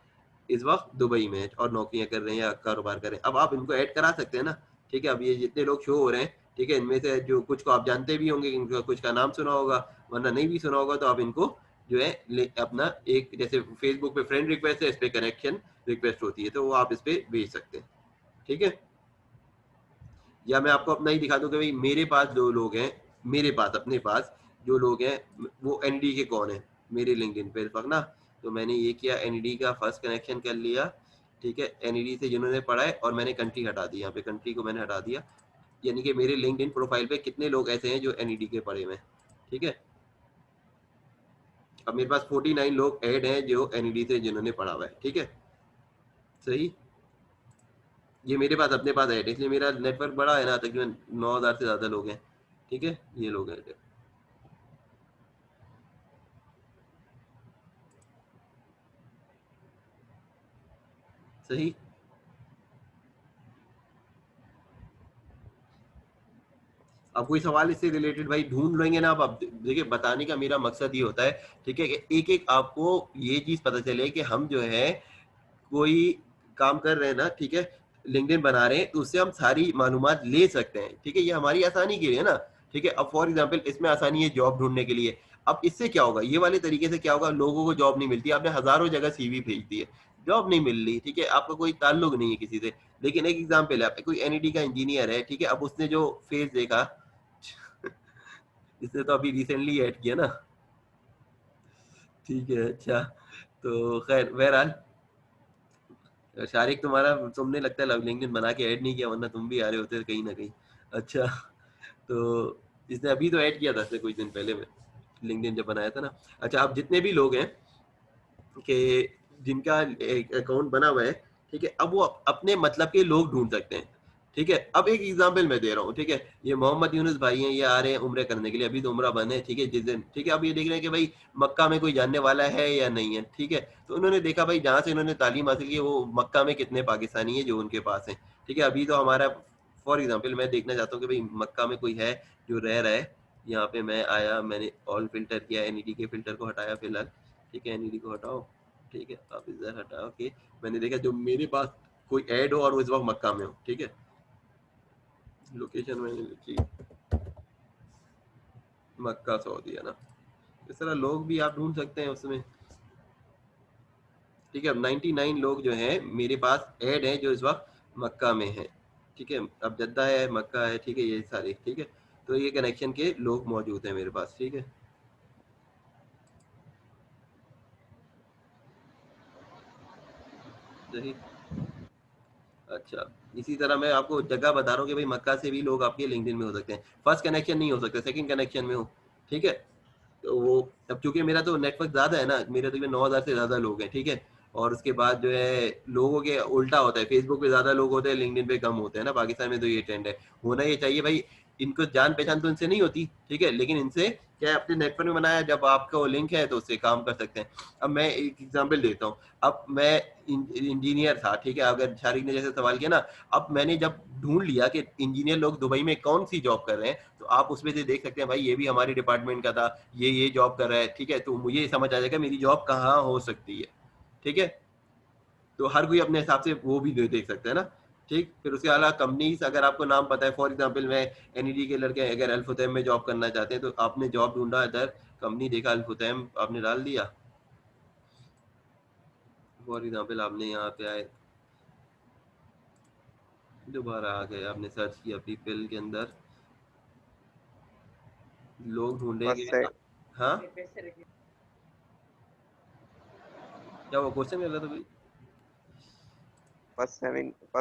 Speaker 1: इस वक्त, दुबई में है, और नौकरियां कर रहे हैं या कारोबार कर रहे हैं। अब आप इनको ऐड करा सकते हैं ना, ठीक है। अब ये जितने लोग शो हो रहे हैं, ठीक है, इनमें से जो कुछ को आप जानते भी होंगे, इनका कुछ का नाम सुना होगा, वरना नहीं भी सुना होगा, तो आप इनको जो है अपना एक जैसे फेसबुक पे फ्रेंड रिक्वेस्ट है, इस पे कनेक्शन रिक्वेस्ट होती है, तो वो आप इस पे भेज सकते हैं, ठीक है। या मैं आपको अपना ही दिखा दूं कि भाई मेरे पास जो लोग हैं, मेरे पास अपने पास जो लोग हैं वो एनडी के कौन है मेरे लिंक्डइन पे इस वक्त ना। तो मैंने ये किया, एनडी का फर्स्ट कनेक्शन कर लिया, ठीक है। एनडी से जिन्होंने पढ़ा है, और मैंने कंट्री हटा दी, यहाँ पे कंट्री को मैंने हटा दिया, यानी कि मेरे लिंक्डइन प्रोफाइल पे कितने लोग ऐसे हैं जो एनईडी के पढ़े हुए हैं, ठीक है। अब मेरे पास 49 लोग ऐड हैं जो एनईडी से जिन्होंने पढ़ा हुआ है, ठीक है, सही। ये मेरे पास अपने पास ऐड है, इसलिए मेरा नेटवर्क बड़ा है ना, तकरीबन 9000 से ज्यादा लोग हैं, ठीक है, ये लोग हैं, सही। अब कोई सवाल इससे रिलेटेड भाई ढूंढ लेंगे ना, अब देखिए बताने का मेरा मकसद ये होता है, ठीक है, कि एक एक आपको ये चीज पता चले कि हम जो है कोई काम कर रहे हैं ना, ठीक है, लिंक्डइन बना रहे हैं, तो उससे हम सारी मालूमात ले सकते हैं, ठीक है, ये हमारी आसानी के लिए ना, ठीक है। अब फॉर एग्जांपल इसमें आसानी है जॉब ढूंढने के लिए। अब इससे क्या होगा, ये वाले तरीके से क्या होगा, लोगों को जॉब नहीं मिलती, आपने हजारों जगह सीवी भेज दी है, जॉब नहीं मिल रही, ठीक है, आपका कोई ताल्लुक नहीं है किसी से। लेकिन एक एग्जाम्पल है, कोई एनईडी का इंजीनियर है, ठीक है, अब उसने जो फेज देखा इसने तो अभी रिसेंटली ऐड किया ना, ठीक है, अच्छा। तो खैर बहरहाल शारिक तुम्हारा, तुमने लगता है लिंक्डइन बना के ऐड नहीं किया, वरना तुम भी आ रहे होते कहीं ना कहीं। अच्छा, तो इसने अभी तो ऐड किया था इसने कुछ दिन पहले में, लिंक्डइन जब बनाया था ना। अच्छा, अब जितने भी लोग हैं कि जिनका एक अकाउंट बना हुआ है, ठीक है, अब वो अपने मतलब के लोग ढूंढ सकते हैं, ठीक है। अब एक एग्जांपल मैं दे रहा हूँ, ठीक है, ये मोहम्मद यूनुस भाई हैं, ये आ रहे हैं उम्रे करने के लिए, अभी तो उम्रा बंद है, ठीक है, जिस दिन, ठीक है। अब ये देख रहे हैं कि भाई मक्का में कोई जानने वाला है या नहीं है, ठीक है। तो उन्होंने देखा भाई जहाँ से उन्होंने तालीम हासिल की वो मक्का में कितने पाकिस्तानी है जो उनके पास है, ठीक है। अभी तो हमारा फॉर एग्जाम्पल मैं देखना चाहता हूँ कि भाई मक्का में कोई है जो रह रहा है। यहाँ पे मैं आया, मैंने ऑल फिल्टर किया, एनईडी के फिल्टर को हटाया फिलहाल, ठीक है, एनईडी को हटाओ, ठीक है, आप इधर हटाओ के, मैंने देखा जो मेरे पास कोई ऐड हो और वो इस वक्त मक्का में हो, ठीक है, लोकेशन मैंने लिखी मक्का सऊदी है ना। इस तरह लोग भी आप ढूंढ सकते हैं उसमें, ठीक है। अब 99 लोग जो हैं मेरे पास ऐड हैं जो इस वक्त मक्का में है, ठीक है। अब जद्दा है, मक्का है, ठीक है, ये सारे, ठीक है। तो ये कनेक्शन के लोग मौजूद हैं मेरे पास, ठीक है, सही। अच्छा, इसी तरह मैं आपको जगह बता रहा हूँ कि भाई मक्का से भी लोग आपके लिंक्डइन में हो सकते हैं, फर्स्ट कनेक्शन नहीं हो सकते, सेकंड कनेक्शन में हो, ठीक है। तो वो अब चूंकि मेरा तो नेटवर्क ज्यादा है ना, मेरे तकरीबन 9000 से ज्यादा लोग हैं, ठीक है। और उसके बाद जो है लोगों के उल्टा होता है, फेसबुक पे ज्यादा लोग होते हैं, लिंक्डइन पे कम होते हैं ना, पाकिस्तान में तो ये ट्रेंड है, होना ये चाहिए भाई। इनको जान पहचान तो इनसे नहीं होती, ठीक है, लेकिन इनसे क्या है, अपने नेटवर्क में बनाया, जब आपका वो लिंक है तो उससे काम कर सकते हैं। अब मैं एक एग्जांपल देता हूँ। अब मैं इंजीनियर था, ठीक है, अगर शारिक ने जैसे सवाल किया ना, अब मैंने जब ढूंढ लिया कि इंजीनियर लोग दुबई में कौन सी जॉब कर रहे हैं, तो आप उसमें से देख सकते हैं भाई ये भी हमारे डिपार्टमेंट का था, ये जॉब कर रहा है, ठीक है, तो मुझे समझ आ जाएगा मेरी जॉब कहाँ हो सकती है, ठीक है। तो हर कोई अपने हिसाब से वो भी देख सकता है ना, ठीक। फिर उसके अलावा कंपनीज, अगर आपको नाम पता है, फॉर एग्जांपल मैं एनईडी के लड़के अगर अल्फुतैम में जॉब करना चाहते हैं, तो आपने जॉब ढूंढा इधर, कंपनी देखा अल्फुतैम, आपने डाल दिया, फॉर एग्जांपल आपने यहाँ पे आए, दोबारा आ गए, आपने सर्च किया पीपल के अंदर, लोग ढूंढेंगे।
Speaker 2: फर्स्ट
Speaker 1: हाँ, क्या वो क्वेश्चन कर रहा था भाई?
Speaker 2: First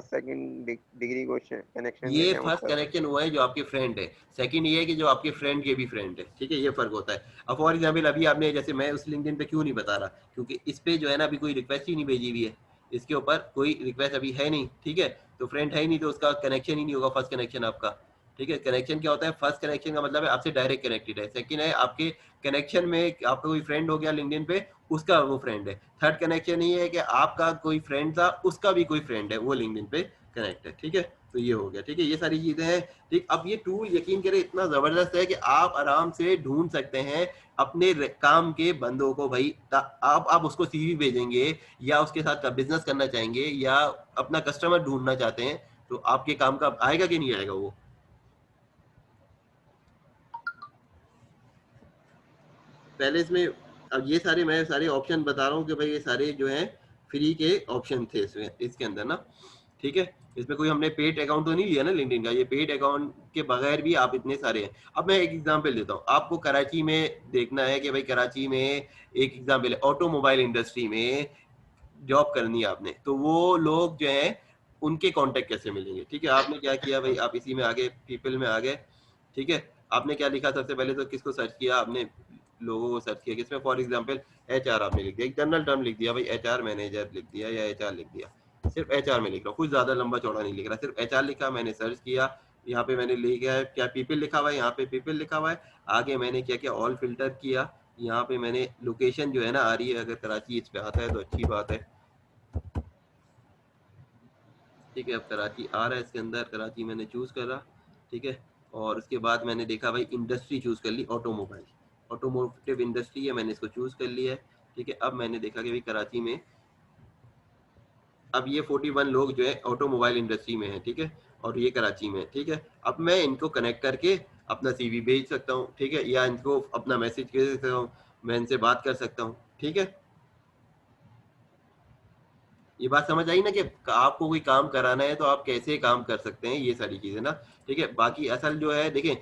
Speaker 2: second degree question connection का
Speaker 1: ये
Speaker 2: क्या
Speaker 1: फर्स्ट
Speaker 2: मतलब है?
Speaker 1: कनेक्शन हुआ है जो आपके फ्रेंड है, सेकंड ये है कि जो आपके फ्रेंड के भी फ्रेंड है, ठीक है, ये फर्क होता है। अब फॉर एग्जांपल अभी आपने, जैसे मैं उस लिंक्डइन पे क्यों नहीं बता रहा, क्योंकि इस पे जो है ना अभी कोई रिक्वेस्ट ही नहीं भेजी हुई है, इसके ऊपर कोई रिक्वेस्ट अभी है नहीं, ठीक है, तो फ्रेंड है ही नहीं, तो उसका कनेक्शन ही नहीं होगा फर्स्ट कनेक्शन आपका, ठीक है। कनेक्शन क्या होता है, फर्स्ट कनेक्शन का मतलब है आपसे डायरेक्ट कनेक्टेड है, सेकंड है आपके कनेक्शन में आपका कोई फ्रेंड हो गया लिंक्डइन पे, उसका वो फ्रेंड है, थर्ड कनेक्शन ये है कि आपका कोई फ्रेंड था, उसका भी कोई फ्रेंड है, वो लिंक्डइन पे कनेक्ट है, ठीक है। तो ये हो गया, ठीक है, ये सारी चीजें हैं, ठीक। अब ये टूल यकीन करें इतना जबरदस्त है कि आप आराम से ढूंढ सकते हैं अपने काम के बंदों को भाई, आप उसको सीवी भेजेंगे, या उसके साथ बिजनेस करना चाहेंगे, या अपना कस्टमर ढूंढना चाहते हैं, तो आपके काम का आएगा कि नहीं आएगा वो। पहले इसमें, अब ये सारे मैं सारे ऑप्शन बता रहा हूँ कि भाई ये सारे जो हैं फ्री के ऑप्शन थे इसमें, इसके अंदर ना, ठीक है। इसमें कोई हमने पेड अकाउंट तो नहीं लिया ना लिंक्डइन का, ये पेड अकाउंट के बगैर भी आप इतने सारे हैं। अब मैं एक एग्जांपल देता हूँ आपको, कराची में देखना है कि भाई कराची में, एक एग्जांपल है, ऑटोमोबाइल इंडस्ट्री में जॉब करनी है आपने, तो वो लोग जो हैं उनके कांटेक्ट कैसे मिलेंगे, ठीक है। आपने क्या किया भाई, आप इसी में आगे पीपल में आ गए, ठीक है। आपने क्या लिखा सबसे पहले, तो किसको सर्च किया आपने, लोगों को सर्च किया किसमें, फॉर एग्जांपल एचआर आपने लिख दिया, एक जनरल टर्म लिख दिया भाई, एचआर मैनेजर लिख दिया या एचआर लिख दिया, सिर्फ एचआर में लिख रहा हूँ, कुछ ज्यादा लंबा चौड़ा नहीं लिख रहा, सिर्फ एचआर लिखा, मैंने सर्च किया, यहाँ पे मैंने लिखा है क्या, पीपल लिखा हुआ है, यहाँ पे पीपल लिखा हुआ है, आगे मैंने क्या किया, ऑल फिल्टर किया, यहाँ पे मैंने लोकेशन जो है ना आ रही है, अगर कराची इस पे आता है तो अच्छी बात है, ठीक है। अब कराची आ रहा है इसके अंदर, कराची मैंने चूज करा, ठीक है। और उसके बाद मैंने देखा भाई इंडस्ट्री चूज कर ली, ऑटोमोबाइल, ऑटोमोटिव इंडस्ट्री है, मैंने इसको चूज कर लिया है, ठीक है। अब मैंने देखा कि भाई कराची में, अब ये 41 लोग जो है ऑटोमोबाइल इंडस्ट्री में है, ठीक है, और ये कराची में है, ठीक है। अब मैं इनको कनेक्ट करके अपना सीवी भेज सकता हूँ, ठीक है, या इनको अपना मैसेज भेज सकता हूँ, मैं इनसे बात कर सकता हूँ, ठीक है। ये बात समझ आई ना कि आपको कोई काम कराना है तो आप कैसे काम कर सकते हैं, ये सारी चीजें ना, ठीक है। बाकी असल जो है देखें,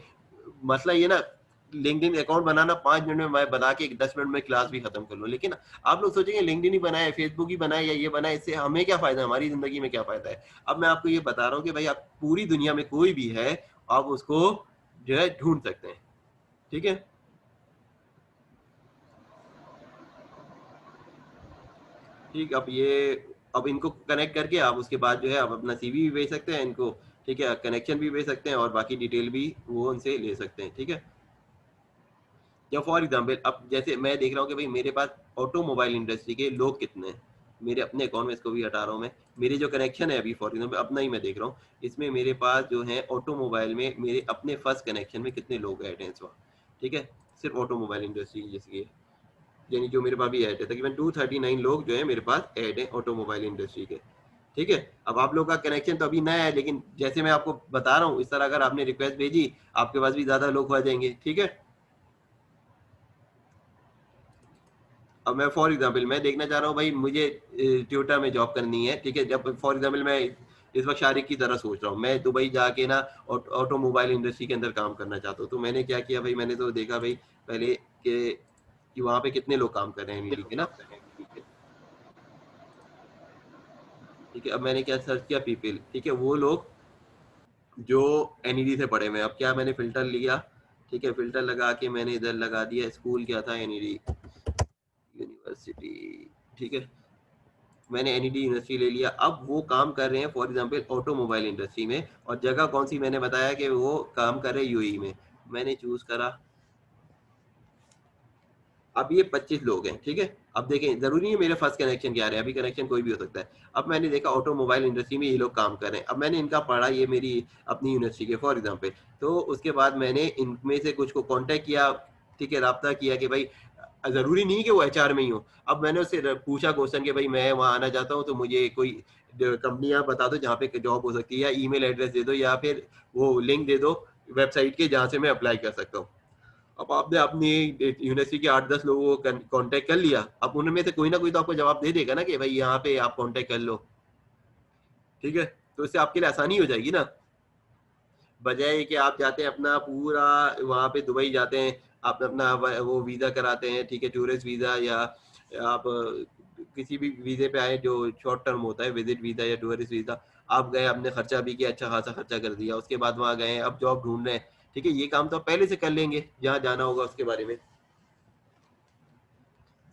Speaker 1: मसला ये ना, लिंक्डइन अकाउंट बनाना 5 मिनट में मैं बना के 10 मिनट में क्लास भी खत्म कर लूँ, लेकिन आप लोग सोचेंगे लिंक्डइन ही बनाए, फेसबुक ही बनाए, या ये बनाए, इससे हमें क्या फायदा है, हमारी जिंदगी में क्या फायदा है। अब मैं आपको ये बता रहा हूँ कि भाई आप पूरी दुनिया में कोई भी है, आप उसको जो है ढूंढ सकते हैं, ठीक है। ठीक, अब ये, अब इनको कनेक्ट करके आप उसके बाद जो है आप अपना सीवी भी भेज सकते हैं इनको, ठीक है, कनेक्शन भी भेज सकते हैं, और बाकी डिटेल भी वो उनसे ले सकते हैं, ठीक है। या फॉर एग्जांपल अब जैसे मैं देख रहा हूँ कि भाई मेरे पास ऑटोमोबाइल इंडस्ट्री के लोग कितने हैं, मेरे अपने अकाउंट में, इसको भी हटा रहा हूँ मैं, मेरे जो कनेक्शन है अभी फॉर एग्जांपल अपना ही मैं देख रहा हूँ, इसमें मेरे पास जो है ऑटोमोबाइल में मेरे अपने फर्स्ट कनेक्शन में कितने लोग ऐड हैं इस वक्त, ठीक है, सिर्फ ऑटोमोबाइल इंडस्ट्री जैसे, यानी जो मेरे पास भी ऐड है, तकरीबन 239 लोग जो है मेरे पास ऐड है ऑटोमोबाइल इंडस्ट्री के, ठीक है। अब आप लोग का कनेक्शन तो अभी नया है, लेकिन जैसे मैं आपको बता रहा हूँ इस तरह अगर आपने रिक्वेस्ट भेजी, आपके पास भी ज्यादा लोग आ जाएंगे, ठीक है। अब मैं फॉर एग्जांपल मैं देखना चाह रहा हूँ भाई, मुझे टोयोटा में जॉब करनी है, ठीक है, जब फॉर एग्जांपल मैं इस वक्त शारिक की तरह सोच रहा हूँ, मैं दुबई जाके ना ऑटोमोबाइल इंडस्ट्री के अंदर काम करना चाहता हूँ, तो मैंने क्या किया भाई, मैंने तो देखा भाई पहले कि वहाँ पे कितने लोग काम कर रहे हैं नीडी के ना, ठीक है। अब मैंने क्या सर्च किया, पीपल, ठीक है, वो लोग जो एनईडी से पढ़े हुए हैं। अब क्या मैंने फिल्टर लिया, ठीक है, फिल्टर लगा के मैंने इधर लगा दिया, स्कूल क्या था, एनईडी यूनिवर्सिटी, ठीक है, मैंने एनईडी यूनिवर्सिटी ले लिया। अब वो काम कर रहे हैं फॉर एग्जांपल ऑटोमोबाइल इंडस्ट्री में, और जगह कौन सी मैंने बताया कि वो काम कर रहे हैं यूएई में, मैंने चूज करा, अब ये 25 लोग हैं, ठीक है। अब देखें, जरूरी नहीं है मेरे फर्स्ट कनेक्शन क्या रहे, अभी कनेक्शन कोई भी हो सकता है। अब मैंने देखा ऑटोमोबाइल इंडस्ट्री में ये लोग काम कर रहे हैं, अब मैंने इनका पढ़ा, ये मेरी अपनी यूनिवर्सिटी के फॉर एग्जाम्पल, तो उसके बाद मैंने इनमें से कुछ को कांटेक्ट किया, ठीक है, रब्ता किया कि भाई जरूरी नहीं कि वो एचआर में ही हो। अब मैंने उससे पूछा क्वेश्चन कि भाई मैं वहाँ आना चाहता हूँ, तो मुझे कोई कंपनियां बता दो जहाँ पे जॉब हो सकती है, या ईमेल एड्रेस दे दो, या फिर वो लिंक दे दो वेबसाइट के जहाँ से मैं अप्लाई कर सकता हूँ। अब आपने अपनी यूनिवर्सिटी के 8-10 लोगों को कांटेक्ट कर लिया, अब उनमें से कोई ना कोई तो आपको जवाब दे देगा ना कि भाई यहाँ पे आप कांटेक्ट कर लो, ठीक है। तो इससे आपके लिए आसानी हो जाएगी ना, बजाय कि आप जाते हैं अपना पूरा वहाँ पे दुबई जाते हैं, आप अपना वो वीज़ा कराते हैं, ठीक है, टूरिस्ट वीज़ा, या आप किसी भी वीज़े पे आए जो शॉर्ट टर्म होता है, विजिट वीज़ा या टूरिस्ट वीज़ा, आप गए, आपने खर्चा भी किया, अच्छा खासा खर्चा कर दिया, उसके बाद वहाँ गए, अब जॉब ढूंढ रहे हैं, ठीक है, ये काम तो आप पहले से कर लेंगे जहाँ जाना होगा उसके बारे में,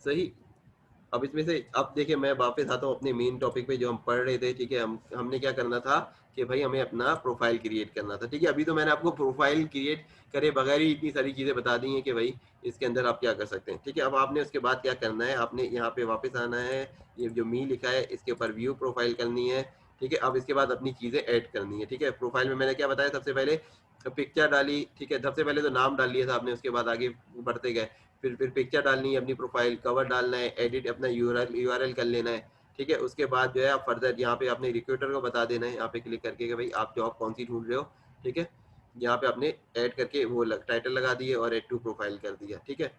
Speaker 1: सही। अब इसमें से अब देखिए मैं वापस आता हूँ अपने मेन टॉपिक पे जो हम पढ़ रहे थे, ठीक है। हमने क्या करना था कि भाई हमें अपना प्रोफाइल क्रिएट करना था, ठीक है। अभी तो मैंने आपको प्रोफाइल क्रिएट करे बगैर ही इतनी सारी चीज़ें बता दी हैं कि भाई इसके अंदर आप क्या कर सकते हैं, ठीक है। अब आपने उसके बाद क्या करना है, आपने यहाँ पे वापस आना है, ये जो मी लिखा है इसके ऊपर व्यू प्रोफाइल करनी है, ठीक है। अब इसके बाद अपनी चीज़ें ऐड करनी है, ठीक है। प्रोफाइल में मैंने क्या बताया, सबसे पहले पिक्चर डाली, ठीक है, सबसे पहले तो नाम डाल लिया था आपने, उसके बाद आगे बढ़ते गए, फिर पिक्चर डालनी है अपनी, प्रोफाइल कवर डालना है, एडिट अपना यूआरएल कर लेना है, ठीक है। उसके बाद जो है आप फर्दर यहाँ पे अपने रिक्रूटर को बता देना है, यहाँ पे क्लिक करके कि भाई आप जॉब कौन सी ढूंढ रहे हो, ठीक है। यहाँ पे आपने ऐड करके वो टाइटल लगा दिए और ऐड टू प्रोफाइल कर दिया, ठीक है।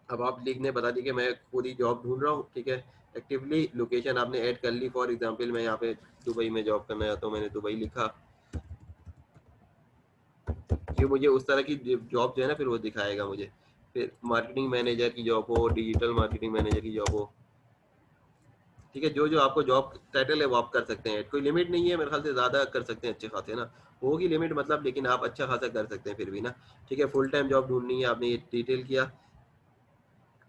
Speaker 1: अब आप लिखने बता दी कि मैं खुद ही जॉब ढूंढ रहा हूँ, ठीक है। एक्टिवली लोकेशन आपने ऐड कर ली, फॉर एग्जाम्पल मैं यहाँ पे दुबई में जॉब करना चाहता हूँ, मैंने दुबई लिखा, कि मुझे उस तरह की जॉब जो है ना फिर वो दिखाएगा मुझे। फिर मार्केटिंग मैनेजर की जॉब हो, डिजिटल मार्केटिंग मैनेजर की जॉब हो, ठीक है। जो जो आपको जॉब टाइटल है वो आप कर सकते हैं, कोई लिमिट नहीं है, मेरे ख्याल से ज़्यादा कर सकते हैं अच्छे खासे ना, होगी लिमिट मतलब, लेकिन आप अच्छा खासा कर सकते हैं फिर भी ना, ठीक है। फुल टाइम जॉब ढूंढनी है, आपने ये डिटेल किया।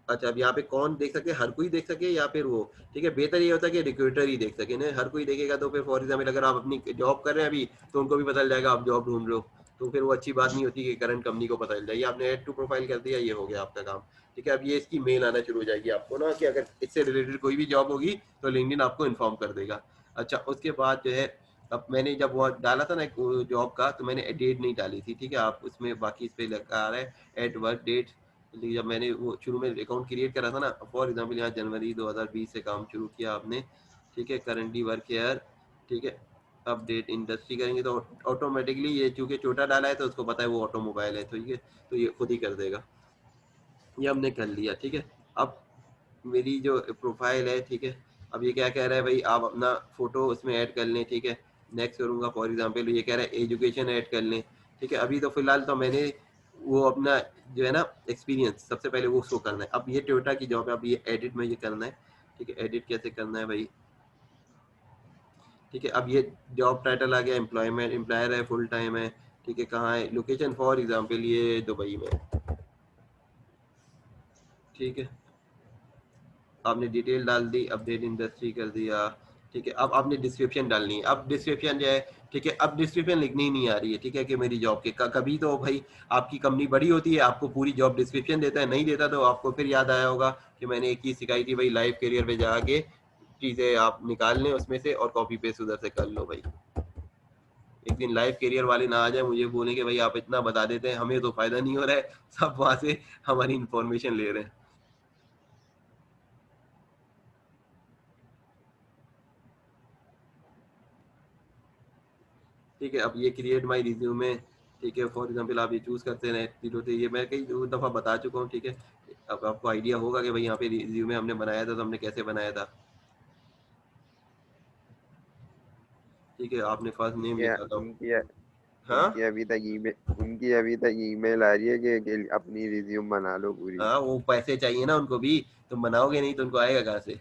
Speaker 1: अच्छा, अब यहाँ पे कौन देख सके, हर कोई देख सके या फिर वो, ठीक है, बेहतर ये होता है कि रिक्रूटर ही देख सके ना, हर कोई देखेगा तो फिर फॉर एग्जाम्पल अगर आप अपनी जॉब कर रहे हैं अभी, तो उनको भी पता चल जाएगा आप जॉब ढूंढ रहे हो, तो फिर वो अच्छी बात नहीं होती कि करंट कंपनी को पता चल जाए। ये आपने ऐड टू प्रोफाइल कर दिया, ये हो गया आपका काम, ठीक है। अब ये इसकी मेल आना शुरू हो जाएगी आपको ना, कि अगर इससे रिलेटेड कोई भी जॉब होगी तो लिंक्डइन आपको इन्फॉर्म कर देगा। अच्छा, उसके बाद जो है, अब मैंने जब वो डाला था ना एक जॉब का, तो मैंने डेट नहीं डाली थी, ठीक है। आप उसमें बाकी इस पे लगा आ रहा है एट वर्क डेट, जब मैंने वो शुरू में अकाउंट क्रिएट करा था ना, फॉर एग्जांपल यहाँ जनवरी 2020 से काम शुरू किया आपने, ठीक है, करंटली वर्क हेयर, ठीक है। अपडेट इंडस्ट्री करेंगे तो ऑटोमेटिकली ये चूंकि छोटा डाला है तो उसको पता है वो ऑटोमोबाइल है, तो ये तो ये खुद ही कर देगा, ये हमने कर लिया, ठीक है। अब मेरी जो प्रोफाइल है, ठीक है, अब ये क्या कह रहा है भाई आप अपना फोटो उसमें ऐड कर लें, ठीक है। नेक्स्ट करूँगा, फॉर एग्जांपल ये कह रहा है एजुकेशन ऐड कर लें, ठीक है। अभी तो फिलहाल तो मैंने वो अपना जो है ना एक्सपीरियंस सबसे पहले वो शो करना है। अब ये टोयोटा की जॉब है, अब ये एडिट में ये करना है, ठीक है। एडिट कैसे करना है भाई, ठीक है। अब ये जॉब टाइटल आ गया, एम्प्लॉयमेंट एम्प्लॉयर है, फुल टाइम है, ठीक है। कहाँ है लोकेशन, फॉर एग्जाम्पल ये दुबई में, ठीक है। आपने डिटेल डाल दी, अपडेट इंडस्ट्री कर दिया, ठीक है। अब आपने डिस्क्रिप्शन डालनी है, अब डिस्क्रिप्शन जो है, ठीक है, अब डिस्क्रिप्शन लिखनी ही नहीं आ रही है, ठीक है, कि मेरी जॉब के कभी तो भाई आपकी कंपनी बड़ी होती है, आपको पूरी जॉब डिस्क्रिप्शन देता है, नहीं देता तो आपको फिर याद आया होगा कि मैंने एक चीज़ सिखाई थी भाई, लाइव करियर पे जाके चीज़ें आप निकाल लें उसमें से और कॉपी पेस्ट उधर से कर लो भाई। एक दिन लाइव करियर वाले ना आ जाए मुझे बोले कि भाई आप इतना बता देते हैं, हमें तो फायदा नहीं हो रहा है, सब वहाँ से हमारी इंफॉर्मेशन ले रहे हैं। ठीक है, अब ये क्रिएट माई रिज्यूमे, ठीक है, फॉर एग्जांपल आप ये चूज करते रहे तीनों थे, ये मैं कई दफ़ा बता चुका हूँ, ठीक है। अब आपको आइडिया होगा कि भाई यहाँ पे रिज्यूमे हमने बनाया था तो हमने कैसे बनाया था, ठीक है। आपने फर्स्ट नेम
Speaker 2: क्या
Speaker 1: लिखा था,
Speaker 2: उनकी
Speaker 1: हाँ
Speaker 2: उनकी अभी तक ईमेल आ रही है कि अपनी रिज्यूम बना लो पूरी।
Speaker 1: हाँ, वो पैसे चाहिए ना उनको भी, तुम बनाओगे नहीं तो उनको आएगा कहाँ से।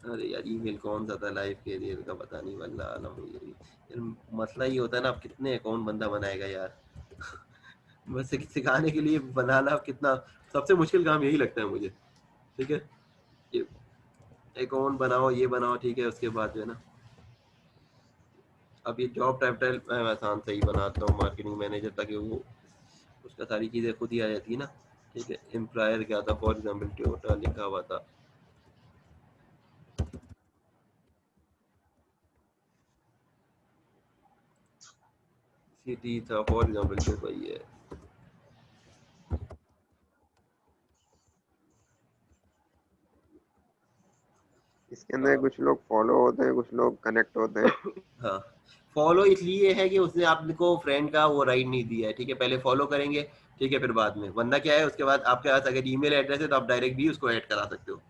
Speaker 1: अरे यार ईमेल कौन सा था लाइव कैरियर का, पता नहीं वाला आलम यार, मसला ये होता है ना, अब कितने अकाउंट बंदा बनाएगा यार। बस सिखाने के लिए बनाना कितना सबसे मुश्किल काम यही लगता है मुझे, ठीक है। ये अकाउंट बनाओ, ये बनाओ, ठीक है। उसके बाद जो है ना, अब ये जॉब टाइटल मैं आसान से ही बनाता हूँ मार्केटिंग मैनेजर, ताकि वो उसका सारी चीज़ें खुद ही आ जाती है ना, ठीक है। एम्प्लॉयर क्या था, फॉर एग्जाम्पल टोयोटा लिखा हुआ था, सिटी था, फॉर एग्जाम्पल जो भाई है।
Speaker 2: इसके अंदर कुछ लोग फॉलो होते हैं, कुछ लोग कनेक्ट होते हैं।
Speaker 1: हाँ, फॉलो इसलिए है कि उसने आपको फ्रेंड का वो राइट नहीं दिया है, ठीक है। पहले फॉलो करेंगे, ठीक है, फिर बाद में, वरना क्या है, उसके बाद आपके पास अगर ईमेल एड्रेस है तो आप डायरेक्ट भी उसको ऐड करा सकते हो,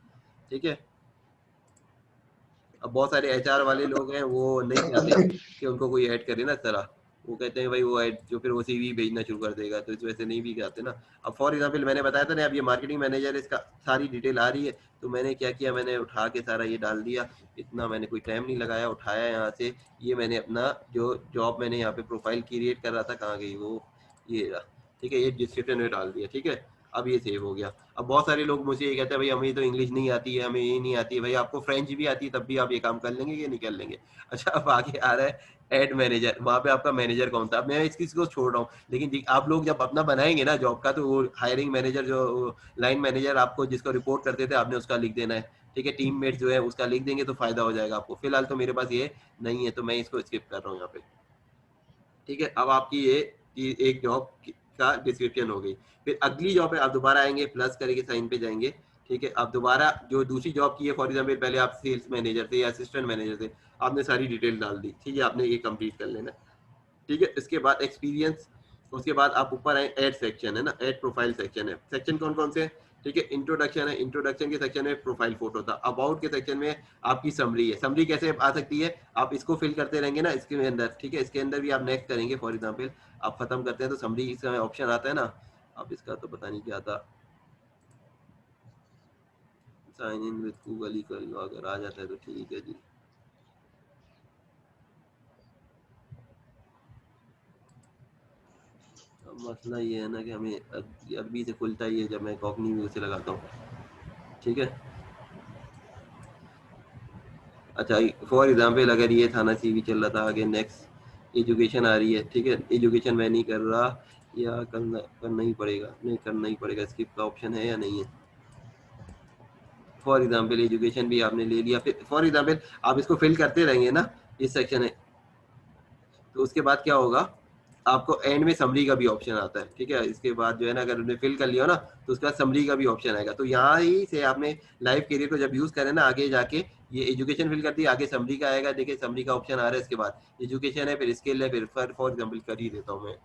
Speaker 1: ठीक है। अब बहुत सारे एचआर वाले लोग हैं, वो नहीं चाहते कि उनको कोई ऐड करे ना इस तरह। वो कहते हैं भाई वो ऐड जो फिर वो सीवी भेजना शुरू कर देगा, तो इस वजह से नहीं भी चाहते ना। अब फॉर एग्जाम्पल मैंने बताया था ना, अब ये मार्केटिंग मैनेजर, इसका सारी डिटेल आ रही है, तो मैंने क्या किया, मैंने उठा के सारा ये डाल दिया। इतना मैंने कोई टाइम नहीं लगाया, उठाया यहाँ से, ये मैंने अपना जो जॉब मैंने यहाँ पे प्रोफाइल क्रिएट कर रहा था, कहाँ गई वो, ये रहा, ठीक है, ये डिस्क्रिप्शन में डाल दिया, ठीक है। अब ये सेव हो गया। अब बहुत सारे लोग मुझे ये कहते हैं भाई हमें तो इंग्लिश नहीं आती है, हमें ये नहीं आती है। भाई आपको फ्रेंच भी आती है तब भी आप ये काम कर लेंगे कि नहीं कर लेंगे? अच्छा, अब आगे आ रहा है एड मैनेजर, वहाँ पे आपका मैनेजर कौन था? अब मैं इस चीज को छोड़ रहा हूँ, लेकिन आप लोग जब अपना बनाएंगे ना जॉब का, तो वो हायरिंग मैनेजर, जो लाइन मैनेजर आपको जिसको रिपोर्ट करते थे, आपने उसका लिख देना है, ठीक है। टीम मेट जो है उसका लिख देंगे तो फायदा हो जाएगा आपको। फिलहाल तो मेरे पास ये नहीं है, तो मैं इसको स्किप कर रहा हूँ यहाँ पे, ठीक है। अब आपकी ये एक जॉब का डिस्क्रिप्शन हो गई। फिर अगली जॉब पे आप दोबारा आएंगे, प्लस करके साइन पे जाएंगे, ठीक है। आप दोबारा जो दूसरी जॉब की है, फॉर एग्जाम्पल पहले आप सेल्स मैनेजर थे या असिस्टेंट मैनेजर थे, आपने सारी डिटेल डाल दी, ठीक है, आपने ये कंप्लीट कर लेना, ठीक है। इसके बाद एक्सपीरियंस, उसके बाद आप ऊपर आए, ऐड सेक्शन है ना, ऐड प्रोफाइल सेक्शन है। सेक्शन कौन कौन से हैं? ठीक है, इंट्रोडक्शन है, इंट्रोडक्शन के सेक्शन में प्रोफाइल फोटो था। अबाउट के सेक्शन में आपकी समरी है। समरी कैसे आ सकती है? आप इसको फिल करते रहेंगे ना इसके अंदर, ठीक है, इसके अंदर भी आप नेक्स्ट करेंगे, फॉर एग्जाम्पल आप खत्म करते हैं तो समरी का ऑप्शन आता है ना। अब इसका तो पता नहीं क्या था, साइन इन विद गूगल ही कर लो, अगर आ जाता है तो ठीक है जी। अब मसला ये है ना कि हमें अरबी से खुलता ही है जब मैं कॉग्नी व्यू से लगाता हूँ, ठीक है। अच्छा, फॉर एग्जाम्पल अगर ये थाना सीवी चल रहा था, आगे नेक्स्ट एजुकेशन आ रही है, ठीक है। एजुकेशन मैं नहीं कर रहा, या करना ही पड़ेगा? नहीं, करना ही पड़ेगा, स्किप का ऑप्शन है या नहीं है? फॉर एग्जाम्पल एजुकेशन भी आपने ले लिया, फिर फॉर एग्जाम्पल आप इसको फिल करते रहेंगे ना, इस सेक्शन है, तो उसके बाद क्या होगा, आपको एंड में समरी का भी ऑप्शन आता है, ठीक है। इसके बाद जो है ना, अगर उन्हें फिल कर लिया ना, तो उसके बाद समरी का भी ऑप्शन आएगा। तो यहाँ ही से आपने लाइव करियर को जब यूज करें ना, आगे जाके ये एजुकेशन फिल कर दी, आगे समरी का आएगा, देखिए समरी का ऑप्शन आ रहा है, इसके बाद एजुकेशन है, फिर स्किल है, फिर फॉर एग्जाम्पल कर ही देता हूँ मैं,